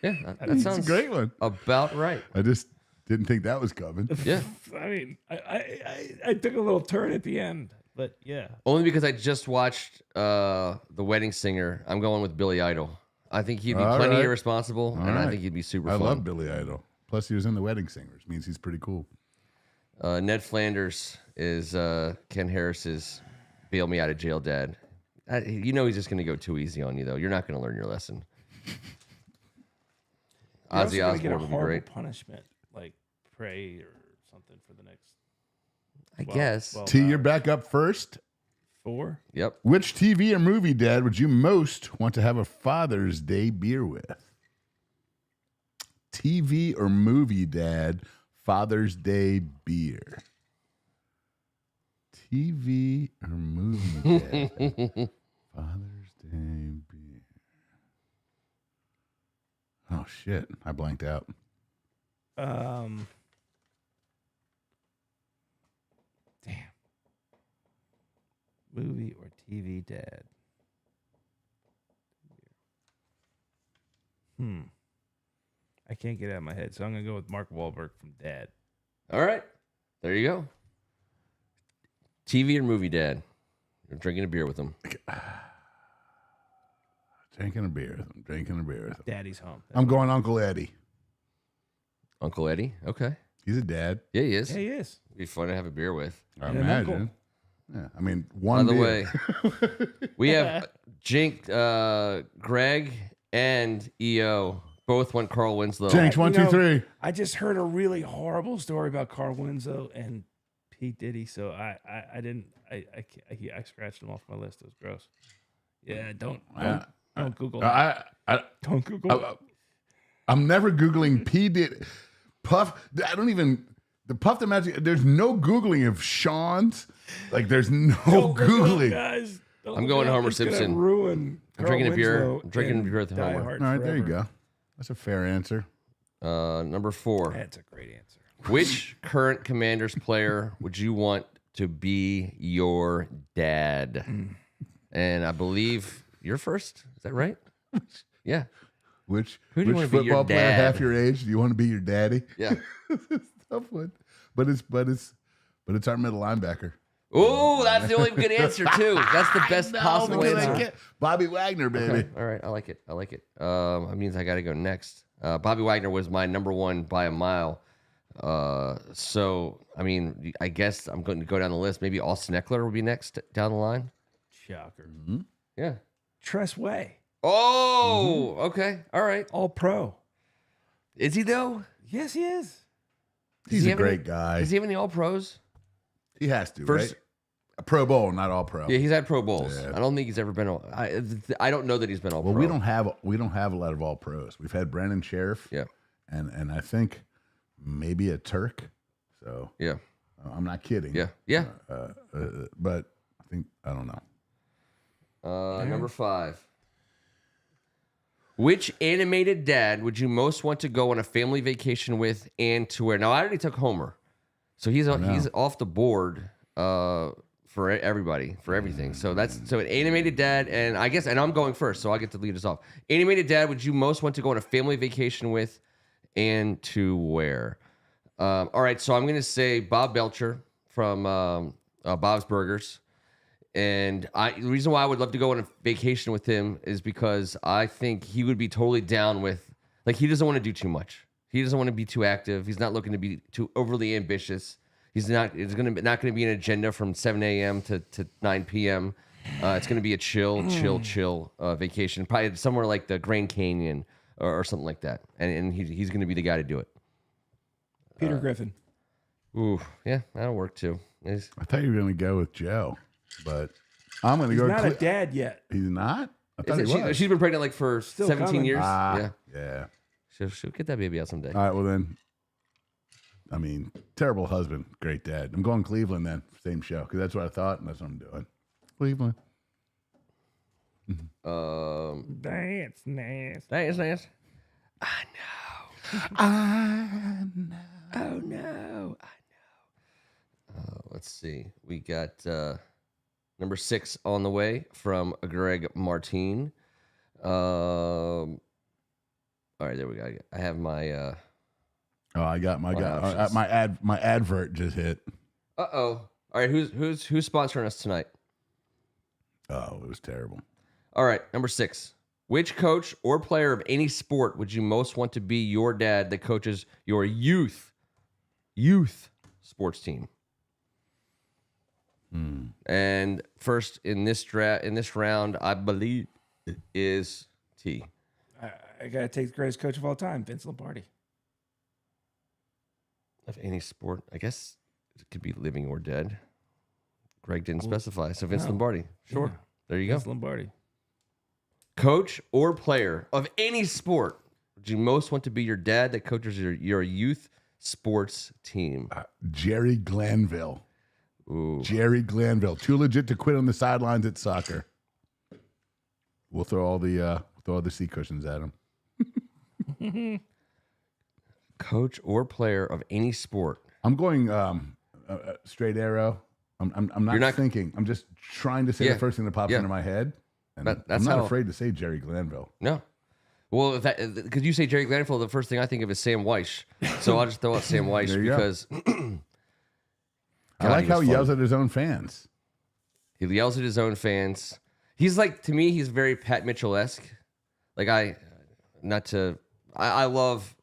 Speaker 1: Yeah, that
Speaker 3: That's
Speaker 1: sounds
Speaker 3: a great one.
Speaker 1: about right.
Speaker 3: I just didn't think that was coming.
Speaker 1: Yeah.
Speaker 2: I mean, I took a little turn at the end, but yeah.
Speaker 1: Only because I just watched The Wedding Singer. I'm going with Billy Idol. I think he'd be
Speaker 3: All
Speaker 1: plenty
Speaker 3: right.
Speaker 1: irresponsible,
Speaker 3: All
Speaker 1: and I
Speaker 3: right.
Speaker 1: think he'd be super
Speaker 3: I
Speaker 1: fun.
Speaker 3: love Billy Idol. Plus, he was in The Wedding Singers. Means he's pretty cool.
Speaker 1: Ned Flanders is Ken Harris's bail me out of jail dad. You know he's just going to go too easy on you, though. You're not going to learn your lesson.
Speaker 2: You're also
Speaker 1: Ozzy
Speaker 2: gonna get a
Speaker 1: Osbourne would be
Speaker 2: horrible
Speaker 1: great.
Speaker 2: punishment, like pray or something for the next.
Speaker 1: I guess.
Speaker 2: 12
Speaker 3: T, you're
Speaker 2: hours.
Speaker 3: back up first.
Speaker 2: 4.
Speaker 1: Yep.
Speaker 3: Which TV or movie dad would you most want to have a Father's Day beer with? TV or movie dad, Father's Day beer. TV or movie dad, Father's Day beer. Oh, shit. I blanked out.
Speaker 2: Damn. Movie or TV dad? I can't get it out of my head, so I'm gonna go with Mark Wahlberg from Dad.
Speaker 1: All right. There you go. TV or movie dad? You're drinking a beer with him.
Speaker 3: Drinking a beer with him. Drinking a beer with him.
Speaker 2: Daddy's home.
Speaker 3: I'm going Uncle Eddie.
Speaker 1: Uncle Eddie? Okay.
Speaker 3: He's a dad.
Speaker 1: Yeah, he is.
Speaker 2: Yeah, he is.
Speaker 1: It'd be fun to have a beer with.
Speaker 3: I
Speaker 2: And an uncle.
Speaker 3: imagine. Yeah, I mean,
Speaker 1: By
Speaker 3: one
Speaker 1: the
Speaker 3: beer.
Speaker 1: way, we have Greg and EO both went Carl Winslow.
Speaker 3: Jinx, one,
Speaker 2: You
Speaker 3: two,
Speaker 2: know,
Speaker 3: three.
Speaker 2: I just heard a really horrible story about Carl Winslow and Pete Diddy, so I scratched him off my list. It was gross. Yeah, don't Google that. Don't Google.
Speaker 3: I'm never Googling P. Diddy. Puff. I don't even. The Puff the Magic. There's no Googling of Sean's. Like, there's no
Speaker 2: Don't Google it,
Speaker 3: Googling.
Speaker 2: guys. Don't
Speaker 1: I'm
Speaker 2: look
Speaker 1: going
Speaker 2: it up.
Speaker 1: Homer
Speaker 2: It's gonna
Speaker 1: Simpson.
Speaker 2: Ruin
Speaker 1: I'm drinking a beer.
Speaker 2: Winslow
Speaker 1: I'm drinking a
Speaker 2: in
Speaker 1: beer at the
Speaker 2: Die
Speaker 1: home.
Speaker 2: Hard
Speaker 3: All right, there you
Speaker 2: Forever.
Speaker 3: go. That's a fair answer.
Speaker 1: Number 4.
Speaker 2: That's a great answer.
Speaker 1: Which current Commanders player would you want to be your dad? And I believe you're first. Is that right? Yeah.
Speaker 3: Which
Speaker 1: Who do you
Speaker 3: which
Speaker 1: wanna be your
Speaker 3: football player half
Speaker 1: dad?
Speaker 3: your age do you want to be your daddy?
Speaker 1: Yeah.
Speaker 3: It's a tough one. But it's our middle linebacker.
Speaker 1: Oh, that's the only good answer too. That's the best possible
Speaker 3: because I
Speaker 1: answer.
Speaker 3: can't- Bobby Wagner, baby.
Speaker 1: Okay. All right, I like it. That means I got to go next. Bobby Wagner was my number 1 by a mile. So I mean, I guess I'm going to go down the list. Maybe Austin Eckler would be next down the line.
Speaker 2: Shocker.
Speaker 1: Yeah.
Speaker 2: Tress Way.
Speaker 1: Oh, okay. All right.
Speaker 2: All pro.
Speaker 1: Is he though?
Speaker 2: Yes, he is.
Speaker 3: He's
Speaker 1: he
Speaker 3: a
Speaker 1: have any-
Speaker 3: great guy.
Speaker 1: Is he have any All Pros?
Speaker 3: He has to,
Speaker 1: First-
Speaker 3: right? A Pro Bowl, not all pro.
Speaker 1: Yeah, he's had Pro Bowls.
Speaker 3: Yeah.
Speaker 1: I don't think he's ever been. I don't know that he's been All
Speaker 3: Well,
Speaker 1: Pro.
Speaker 3: we don't have a lot of all pros. We've had Brandon Sheriff,
Speaker 1: Yeah.
Speaker 3: and I think maybe a Turk. So
Speaker 1: Yeah.
Speaker 3: I'm not kidding.
Speaker 1: Yeah. Yeah.
Speaker 3: But I don't know.
Speaker 1: Number 5. Which animated dad would you most want to go on a family vacation with and to where? Now, I already took Homer. So he's off the board for everybody, for everything. So so an animated dad, and I guess, and I'm going first, so I get to lead us off. Animated dad would you most want to go on a family vacation with and to where? All right, so I'm going to say Bob Belcher from Bob's Burgers. And the reason why I would love to go on a vacation with him is because I think he would be totally down with, like, he doesn't want to do too much. He doesn't want to be too active. He's not looking to be too overly ambitious. It's not going to be an agenda from 7 a.m. to 9 p.m. It's going to be a chill vacation, probably somewhere like the Grand Canyon or something like that. And he's going to be the guy to do it.
Speaker 2: Peter Griffin.
Speaker 1: Ooh, yeah, that'll work too.
Speaker 3: I thought you were going to go with Joe, but I'm going to
Speaker 2: He's
Speaker 3: go.
Speaker 2: not a dad yet.
Speaker 3: He's not. I thought he was.
Speaker 1: She's been pregnant like for
Speaker 2: Still
Speaker 1: 17
Speaker 2: coming.
Speaker 1: years.
Speaker 3: Ah,
Speaker 1: Yeah.
Speaker 3: yeah.
Speaker 1: She'll get that baby out someday.
Speaker 3: All right. Well then, I mean, terrible husband, great dad. I'm going Cleveland then. Same show because that's what I thought, and that's what I'm doing. Cleveland.
Speaker 2: That's nasty.
Speaker 1: Nice.
Speaker 3: I know.
Speaker 1: Oh no. Let's see. We got number 6 on the way from Greg Martin. All right, there we go. I have my.
Speaker 3: I got my
Speaker 1: options.
Speaker 3: my advert just hit.
Speaker 1: All right, who's sponsoring us tonight?
Speaker 3: Oh, it was terrible.
Speaker 1: All right, number 6. Which coach or player of any sport would you most want to be your dad that coaches your youth sports team? And first in this round, I believe it is T.
Speaker 2: I got to take the greatest coach of all time, Vince Lombardi.
Speaker 1: Of any sport, I guess it could be living or dead. Greg didn't specify, so Vince
Speaker 2: no.
Speaker 1: Lombardi. Sure,
Speaker 2: Yeah.
Speaker 1: there you go.
Speaker 2: Vince Lombardi.
Speaker 1: Coach or player of any sport would you most want to be your dad that coaches your youth sports team?
Speaker 3: Jerry Glanville.
Speaker 1: Ooh.
Speaker 3: Jerry Glanville. Too legit to quit on the sidelines at soccer. We'll throw all the seat cushions at him.
Speaker 1: Coach or player of any sport.
Speaker 3: I'm going straight arrow. I'm not thinking. I'm just trying to say
Speaker 1: Yeah.
Speaker 3: the first thing that pops
Speaker 1: Yeah.
Speaker 3: into my head. And
Speaker 1: That's
Speaker 3: I'm not
Speaker 1: how-
Speaker 3: afraid to say Jerry Glanville.
Speaker 1: No. Well, because you say Jerry Glanville, the first thing I think of is Sam Weish. So I'll just throw out Sam Weish
Speaker 3: There you go.
Speaker 1: because
Speaker 3: I like
Speaker 1: he
Speaker 3: how
Speaker 1: was
Speaker 3: he
Speaker 1: fun.
Speaker 3: yells at his own fans.
Speaker 1: He yells at his own fans. He's like, to me, he's very Pat Mitchell-esque. Like I love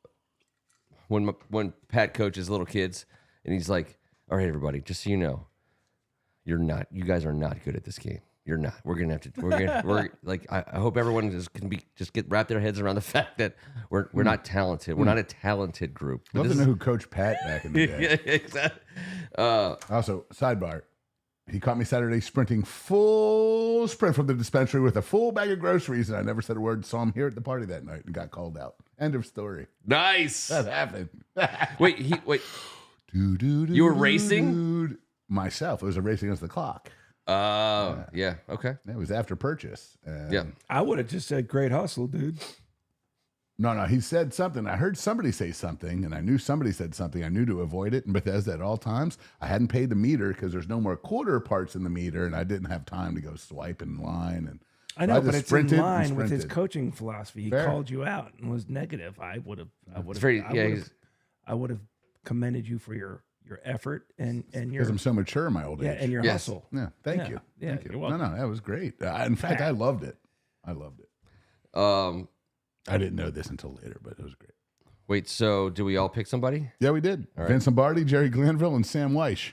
Speaker 1: when Pat coaches little kids and he's like, all right, everybody, just so you know, you guys are not good at this game. You're not. We're like, I hope everyone just wrap their heads around the fact that we're not talented. We're not a talented group.
Speaker 3: I'd love to know who coached Pat back in the day.
Speaker 1: Yeah, exactly.
Speaker 3: Also, sidebar. He caught me Saturday sprinting full sprint from the dispensary with a full bag of groceries, and I never said a word. Saw him here at the party that night and got called out. End of story.
Speaker 1: Nice.
Speaker 3: That happened.
Speaker 1: Wait. You were racing?
Speaker 3: Myself. It was a race against the clock.
Speaker 1: Yeah. Okay.
Speaker 3: It was after purchase. And
Speaker 1: Yeah.
Speaker 2: I would have just said great hustle, dude.
Speaker 3: No, he said something. I heard somebody say something, and I knew somebody said something. I knew to avoid it in Bethesda at all times. I hadn't paid the meter because there's no more quarter parts in the meter, and I didn't have time to go swipe in line. And
Speaker 2: I know,
Speaker 3: just
Speaker 2: but it's in
Speaker 3: sprinted and
Speaker 2: line with his
Speaker 3: sprinted.
Speaker 2: coaching philosophy. He
Speaker 3: Fair.
Speaker 2: called you out and was negative. I would have commended you for your effort and your
Speaker 3: Because I'm so mature in my old age.
Speaker 2: and your
Speaker 1: Yes.
Speaker 2: hustle.
Speaker 3: Yeah, thank you.
Speaker 2: Yeah,
Speaker 3: Thank you.
Speaker 2: you're welcome.
Speaker 3: No, that was great. In fact, I loved it. I didn't know this until later, but it was great.
Speaker 1: Wait, so do we all pick somebody?
Speaker 3: Yeah, we did.
Speaker 1: right.
Speaker 3: Vince Lombardi, Jerry Glanville, and Sam Weish.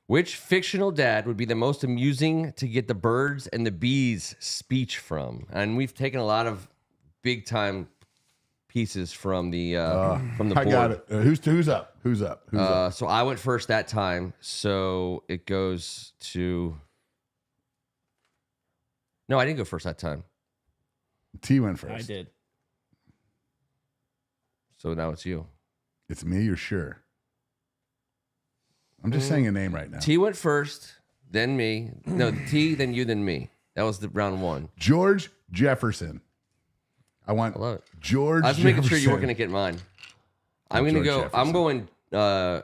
Speaker 1: Which fictional dad would be the most amusing to get the birds and the bees speech from? And we've taken a lot of big time pieces from the board.
Speaker 3: I got it. Who's up? Who's up?
Speaker 1: So I went first that time. So it goes to. No, I didn't go first that time.
Speaker 3: T went first.
Speaker 2: I did.
Speaker 1: So now it's you.
Speaker 3: It's me, you're sure? I'm just saying a name right now.
Speaker 1: T went first, then me. No, T, then you, then me. That was the round one.
Speaker 3: George Jefferson. I want
Speaker 1: I love it.
Speaker 3: George
Speaker 1: I was
Speaker 3: Jefferson.
Speaker 1: making sure you weren't going to get mine. I'm going to
Speaker 3: George
Speaker 1: go. I'm
Speaker 3: Jefferson.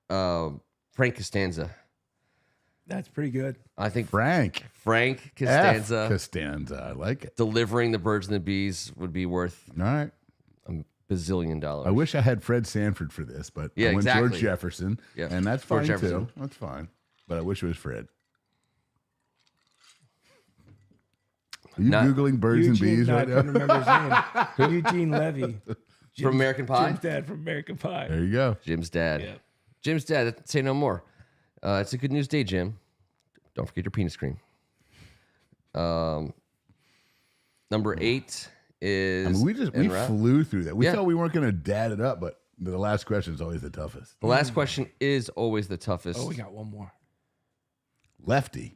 Speaker 1: going Frank Costanza.
Speaker 2: That's pretty good.
Speaker 1: I think
Speaker 3: Frank
Speaker 1: Frank Costanza
Speaker 3: Costanza. I like it.
Speaker 1: delivering the birds and the bees would be worth
Speaker 3: All right.
Speaker 1: $1 bazillion.
Speaker 3: I wish I had Fred Sanford for this, but
Speaker 1: Yeah,
Speaker 3: I went
Speaker 1: exactly.
Speaker 3: George Jefferson.
Speaker 1: Yeah,
Speaker 3: And that's
Speaker 1: George
Speaker 3: fine
Speaker 1: Jefferson.
Speaker 3: too. That's fine. But I wish it was Fred. Are you
Speaker 1: Not-
Speaker 3: Googling birds and bees
Speaker 2: no, I
Speaker 3: right now?
Speaker 2: couldn't remember his name. Eugene Levy.
Speaker 1: From American Pie?
Speaker 2: Jim's dad from American Pie.
Speaker 3: There you go.
Speaker 1: Jim's dad.
Speaker 2: Yeah.
Speaker 1: Jim's dad. Say no more. It's a good news day, Jim. Don't forget your penis cream. Number 8 is.
Speaker 3: I mean, we
Speaker 1: en route.
Speaker 3: flew through that. We
Speaker 1: Yeah.
Speaker 3: thought we weren't going to dad it up, but the last question is always the toughest.
Speaker 1: The last question is always the toughest.
Speaker 2: Oh, we got one more.
Speaker 3: Lefty.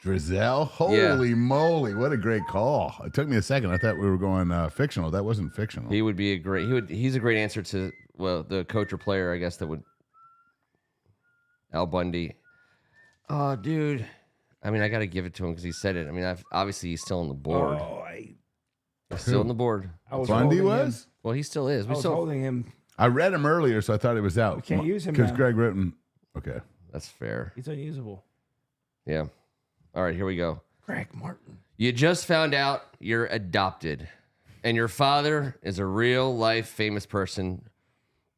Speaker 3: Drizel. Holy moly. What a great call. It took me a second. I thought we were going fictional. That wasn't fictional.
Speaker 1: He would be a great. He's a great answer to the coach or player, I guess, that would. Al Bundy. Oh, dude. I mean, I got to give it to him because he said it. I mean, obviously he's still on the board.
Speaker 2: Oh,
Speaker 1: He's still on the board.
Speaker 2: I was
Speaker 3: Bundy
Speaker 2: holding
Speaker 3: was?
Speaker 2: Him.
Speaker 1: Well, he still is.
Speaker 2: I
Speaker 1: We
Speaker 2: was
Speaker 1: still.
Speaker 2: holding him.
Speaker 3: I read him earlier, so I thought it was out.
Speaker 2: We can't use him
Speaker 3: because
Speaker 2: now.
Speaker 3: Greg wrote him. Okay.
Speaker 1: That's fair.
Speaker 2: He's unusable.
Speaker 1: Yeah. All right, here we go.
Speaker 2: Greg Martin.
Speaker 1: You just found out you're adopted, and your father is a real life famous person.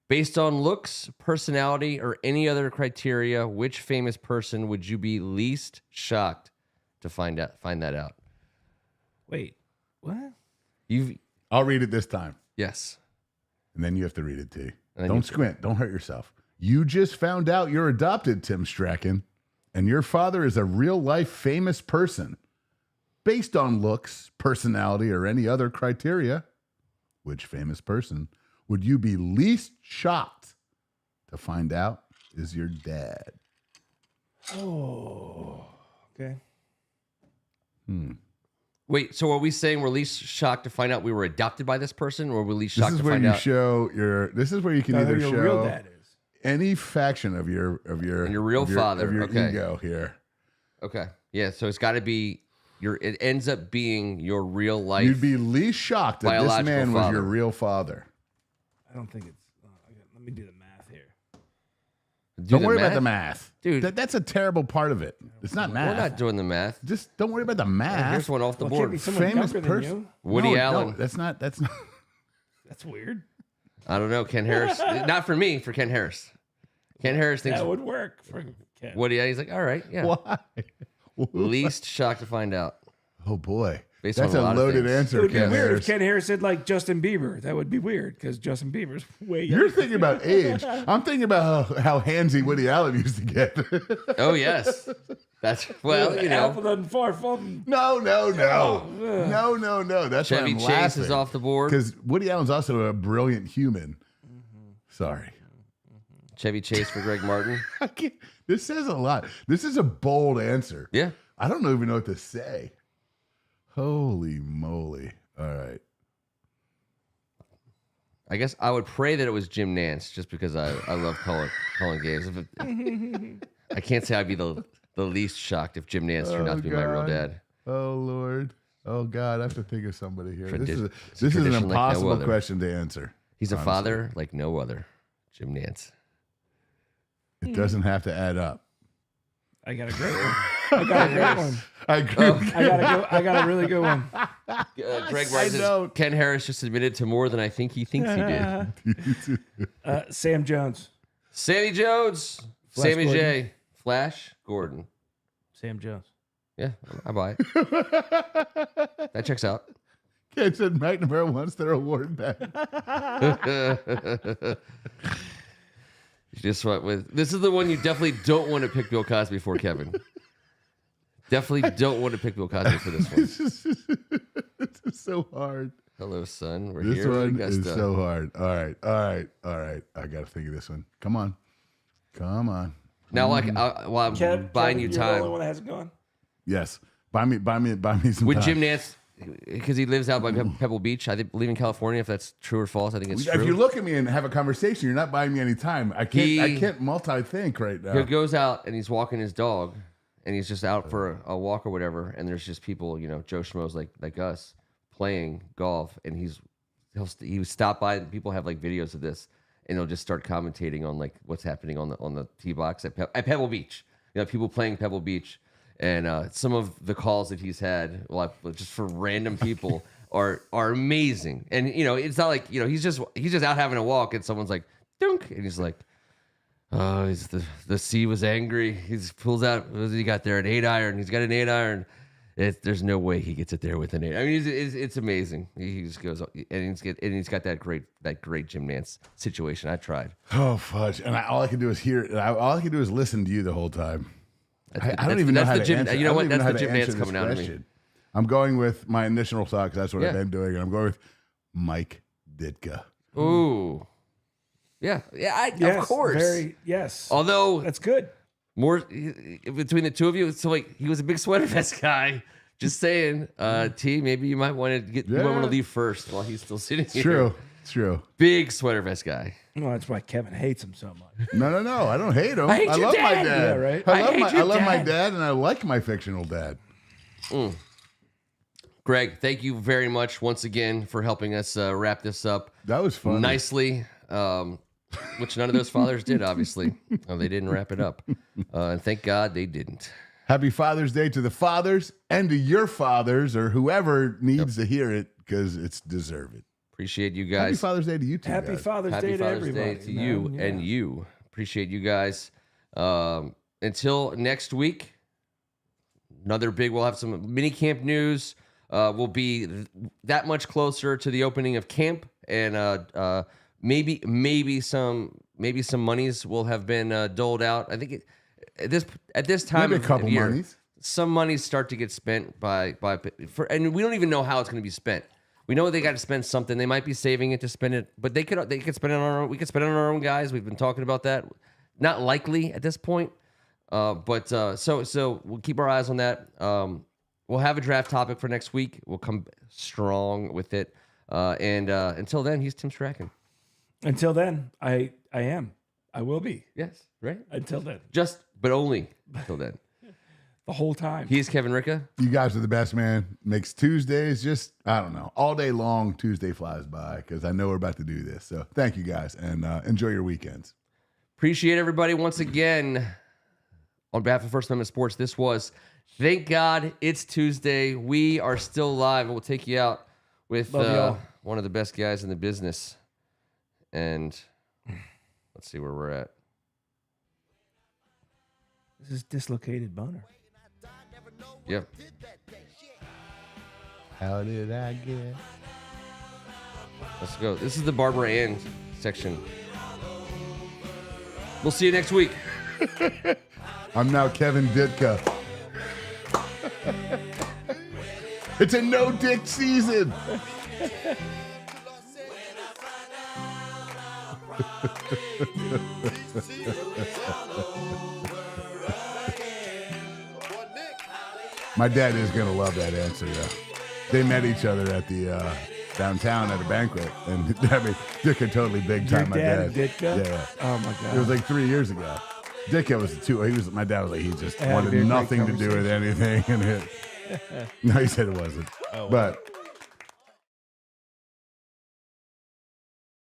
Speaker 1: Based on looks, personality, or any other criteria, which famous person would you be least shocked to find that out?
Speaker 2: Wait, what?
Speaker 3: I'll read it this time.
Speaker 1: Yes.
Speaker 3: And then you have to read it, T.
Speaker 1: then
Speaker 3: Don't
Speaker 1: you-
Speaker 3: squint. Don't hurt yourself. You just found out you're adopted, Tim Strachan, and your father is a real life famous person. Based on looks, personality, or any other criteria, which famous person would you be least shocked to find out is your dad?
Speaker 2: Oh, okay.
Speaker 1: Wait, so are we saying we're least shocked to find out we were adopted by this person, or we're least
Speaker 3: This
Speaker 1: shocked
Speaker 3: is
Speaker 1: to
Speaker 3: where
Speaker 1: find
Speaker 3: you
Speaker 1: out?
Speaker 3: show your. This is where you can
Speaker 2: Now,
Speaker 3: either
Speaker 2: who your
Speaker 3: show
Speaker 2: real dad is.
Speaker 3: any faction of your
Speaker 1: And your real
Speaker 3: of
Speaker 1: father,
Speaker 3: of your
Speaker 1: okay.
Speaker 3: ego here.
Speaker 1: Okay. Yeah, so it's got to be it ends up being your real life.
Speaker 3: You'd be least shocked that this
Speaker 1: biological
Speaker 3: man was
Speaker 1: father.
Speaker 3: your real father.
Speaker 2: I don't think it's. Let me do the math here.
Speaker 3: Don't worry about the math,
Speaker 1: Dude.
Speaker 3: That's a terrible part the It's not math.
Speaker 1: We're not doing the math.
Speaker 3: Just don't worry about the math.
Speaker 1: Here's one off the
Speaker 2: Well, it can't
Speaker 1: board.
Speaker 2: be someone
Speaker 3: Famous
Speaker 2: younger than
Speaker 3: person.
Speaker 2: you.
Speaker 1: Woody
Speaker 3: No,
Speaker 1: Allen.
Speaker 3: that's not. That's not.
Speaker 2: That's weird.
Speaker 1: I don't know. Ken Harris. Not for me, for Ken Harris. Ken Harris thinks
Speaker 2: That would work for Ken.
Speaker 1: Woody Allen. He's like, all right, yeah.
Speaker 3: Why?
Speaker 1: Least shocked to find out.
Speaker 3: Oh boy,
Speaker 1: Based
Speaker 3: that's
Speaker 1: on a
Speaker 3: a
Speaker 1: lot of
Speaker 3: loaded
Speaker 1: things.
Speaker 3: answer,
Speaker 2: It would be
Speaker 3: Ken
Speaker 2: weird
Speaker 3: Harris.
Speaker 2: if Ken Harris said like Justin Bieber. That would be weird because Justin Bieber's way younger.
Speaker 3: You're thinking about age. I'm thinking about how handsy Woody Allen used to get.
Speaker 1: Oh, yes. That's, well, you
Speaker 2: Apple
Speaker 1: know.
Speaker 2: doesn't far from.
Speaker 3: No. That's
Speaker 1: Chevy
Speaker 3: why I'm
Speaker 1: Chase
Speaker 3: laughing.
Speaker 1: is off the board.
Speaker 3: Because Woody Allen's also a brilliant human. Sorry.
Speaker 1: Chevy Chase for Greg Martin.
Speaker 3: I can't, this says a lot. This is a bold answer.
Speaker 1: Yeah.
Speaker 3: I don't even know what to say. Holy moly. All right.
Speaker 1: I guess I would pray that it was Jim Nance just because I love calling games. I can't say I'd be the least shocked if Jim Nance turned out to be my real
Speaker 3: God.
Speaker 1: dad.
Speaker 3: Oh Lord. Oh God, I have to think of somebody here. This is
Speaker 1: It's a
Speaker 3: an
Speaker 1: tradition like no
Speaker 3: impossible
Speaker 1: other.
Speaker 3: question to answer.
Speaker 1: He's a
Speaker 3: honestly.
Speaker 1: father like no other. Jim Nance.
Speaker 3: It doesn't have to add up.
Speaker 2: I got a great one. I got a great one.
Speaker 3: I agree. with
Speaker 2: I got a really good one.
Speaker 1: Greg writes,
Speaker 3: don't.
Speaker 1: Ken Harris just admitted to more than I think he thinks he did.
Speaker 2: Sam Jones.
Speaker 1: Sammy Jones.
Speaker 2: Flash
Speaker 1: Sammy
Speaker 2: Gordon.
Speaker 1: J. Flash Gordon.
Speaker 2: Sam Jones.
Speaker 1: Yeah, I buy it. That checks out.
Speaker 3: Ken said McNamara wants their award back.
Speaker 1: You just went with this is the one you definitely don't want to pick Bill Cosby for, Kevin. Definitely don't want to pick Bill Cosby for this one.
Speaker 3: This is so hard.
Speaker 1: Hello, son. We're
Speaker 3: This
Speaker 1: here.
Speaker 3: one
Speaker 1: We got
Speaker 3: is
Speaker 1: stuff.
Speaker 3: so hard. All right. I got to think of this one. Come on.
Speaker 1: Now, while I'm buying you
Speaker 2: you're the only
Speaker 1: time,
Speaker 2: one that hasn't gone.
Speaker 3: Yes. Buy me some
Speaker 1: with
Speaker 3: time.
Speaker 1: Jim Nance, because he lives out by Pebble Beach, I believe in California. If that's true or false, I think it's
Speaker 3: If
Speaker 1: true.
Speaker 3: you look at me and have a conversation, you're not buying me any time. I can't multi-think right now.
Speaker 1: He goes out and he's walking his dog, and he's just out for a walk or whatever, and there's just people, Joe Schmoes like us, playing golf, and he would stop by, and people have like videos of this, and he'll just start commentating on like what's happening on the tee box at Pebble Beach. People playing Pebble Beach, and some of the calls that he's had, just for random people, are amazing. And it's not like he's just out having a walk, and someone's like dunk, and he's like, oh, the sea was angry. He pulls out, what has he got there? An 8-iron. He's got an 8-iron. There's no way he gets it there with an 8. I mean, it's amazing. He just goes, and he's got that great Jim Nance situation. I tried.
Speaker 3: Oh fudge! And all I can do is hear. All I can do is listen to you the whole time. I don't
Speaker 1: That's
Speaker 3: even know
Speaker 1: the
Speaker 3: how to
Speaker 1: Jim-
Speaker 3: answer.
Speaker 1: you know
Speaker 3: I don't
Speaker 1: what?
Speaker 3: even
Speaker 1: That's
Speaker 3: know
Speaker 1: the
Speaker 3: how to
Speaker 1: Jim Nance
Speaker 3: answer this
Speaker 1: coming out of me.
Speaker 3: question. I'm going with my initial thought because that's what I've
Speaker 1: Yeah.
Speaker 3: been doing, and I'm going with Mike Ditka.
Speaker 1: Ooh, yeah.
Speaker 2: Yes,
Speaker 1: Of course.
Speaker 2: Yes.
Speaker 1: Although
Speaker 2: That's good.
Speaker 1: more between the two of you, so like he was a big sweater vest guy. Just saying, T, maybe you might want to you might want
Speaker 3: Yeah.
Speaker 1: to leave first while he's still sitting here.
Speaker 3: True. It's true.
Speaker 1: Big sweater vest guy.
Speaker 2: Well, that's why Kevin hates him so much.
Speaker 3: No. I don't hate him.
Speaker 1: I hate your
Speaker 3: love my
Speaker 1: dad.
Speaker 3: dad.
Speaker 2: Yeah, right?
Speaker 3: I
Speaker 1: I
Speaker 3: love
Speaker 1: hate
Speaker 3: my
Speaker 1: your
Speaker 3: I love my
Speaker 1: dad.
Speaker 3: dad, and I like my fictional dad.
Speaker 1: Greg, thank you very much once again for helping us wrap this up
Speaker 3: That was fun.
Speaker 1: nicely, which none of those fathers did, obviously. They didn't wrap it up. And thank God they didn't.
Speaker 3: Happy Father's Day to the fathers and to your fathers or whoever needs to hear it because it's deserved.
Speaker 1: Appreciate you
Speaker 3: Happy
Speaker 1: guys.
Speaker 3: Father's Day to you two.
Speaker 2: Happy
Speaker 3: guys.
Speaker 2: Father's
Speaker 1: Happy
Speaker 2: Day to
Speaker 1: Father's
Speaker 2: everybody.
Speaker 1: Day to you
Speaker 2: man.
Speaker 1: and you. Appreciate you guys. Until next week, we'll have some mini camp news. We'll be that much closer to the opening of camp, and maybe some monies will have been doled out. I think at this time
Speaker 3: Maybe a couple
Speaker 1: of year,
Speaker 3: monies.
Speaker 1: some monies start to get spent and we don't even know how it's going to be spent. We know they got to spend something. They might be saving it to spend it, but they could spend it on our own. We could spend it on our own guys. We've been talking about that. Not likely at this point, but so we'll keep our eyes on that. We'll have a draft topic for next week. We'll come strong with it. And until then, he's Tim Strachan.
Speaker 2: Until then, I will be.
Speaker 1: Yes, right.
Speaker 2: Until then.
Speaker 1: But only until then.
Speaker 2: The whole time.
Speaker 1: He's Kevin Ricca.
Speaker 3: You guys are the best, man. Makes Tuesdays just, I don't know, all day long. Tuesday flies by because I know we're about to do this. So thank you guys and enjoy your weekends.
Speaker 1: Appreciate everybody once again. On behalf of First Amendment Sports, this was Thank God It's Tuesday. We are still live, and we'll take you out with
Speaker 2: Love y'all.
Speaker 1: one of the best guys in the business. And let's see where we're at.
Speaker 2: This is Dislocated Boner.
Speaker 1: Yep.
Speaker 3: How did I get?
Speaker 1: Let's go. This is the Barbara Ann section. We'll see you next week.
Speaker 3: I'm now Kevin Ditka. It's a no dick season. My dad is gonna love that answer though. They met each other at the downtown at a banquet, and I mean, Ditka totally big time.
Speaker 2: Your
Speaker 3: My
Speaker 2: dad,
Speaker 3: dad,
Speaker 2: Ditka?
Speaker 3: yeah.
Speaker 2: Oh my God.
Speaker 3: It was like 3 years ago. Dickhead was too. My dad was like, he just
Speaker 2: It had to be a
Speaker 3: wanted
Speaker 2: great
Speaker 3: nothing to do with
Speaker 2: conversation.
Speaker 3: anything. And no, he said it wasn't.
Speaker 2: Oh, wow.
Speaker 3: But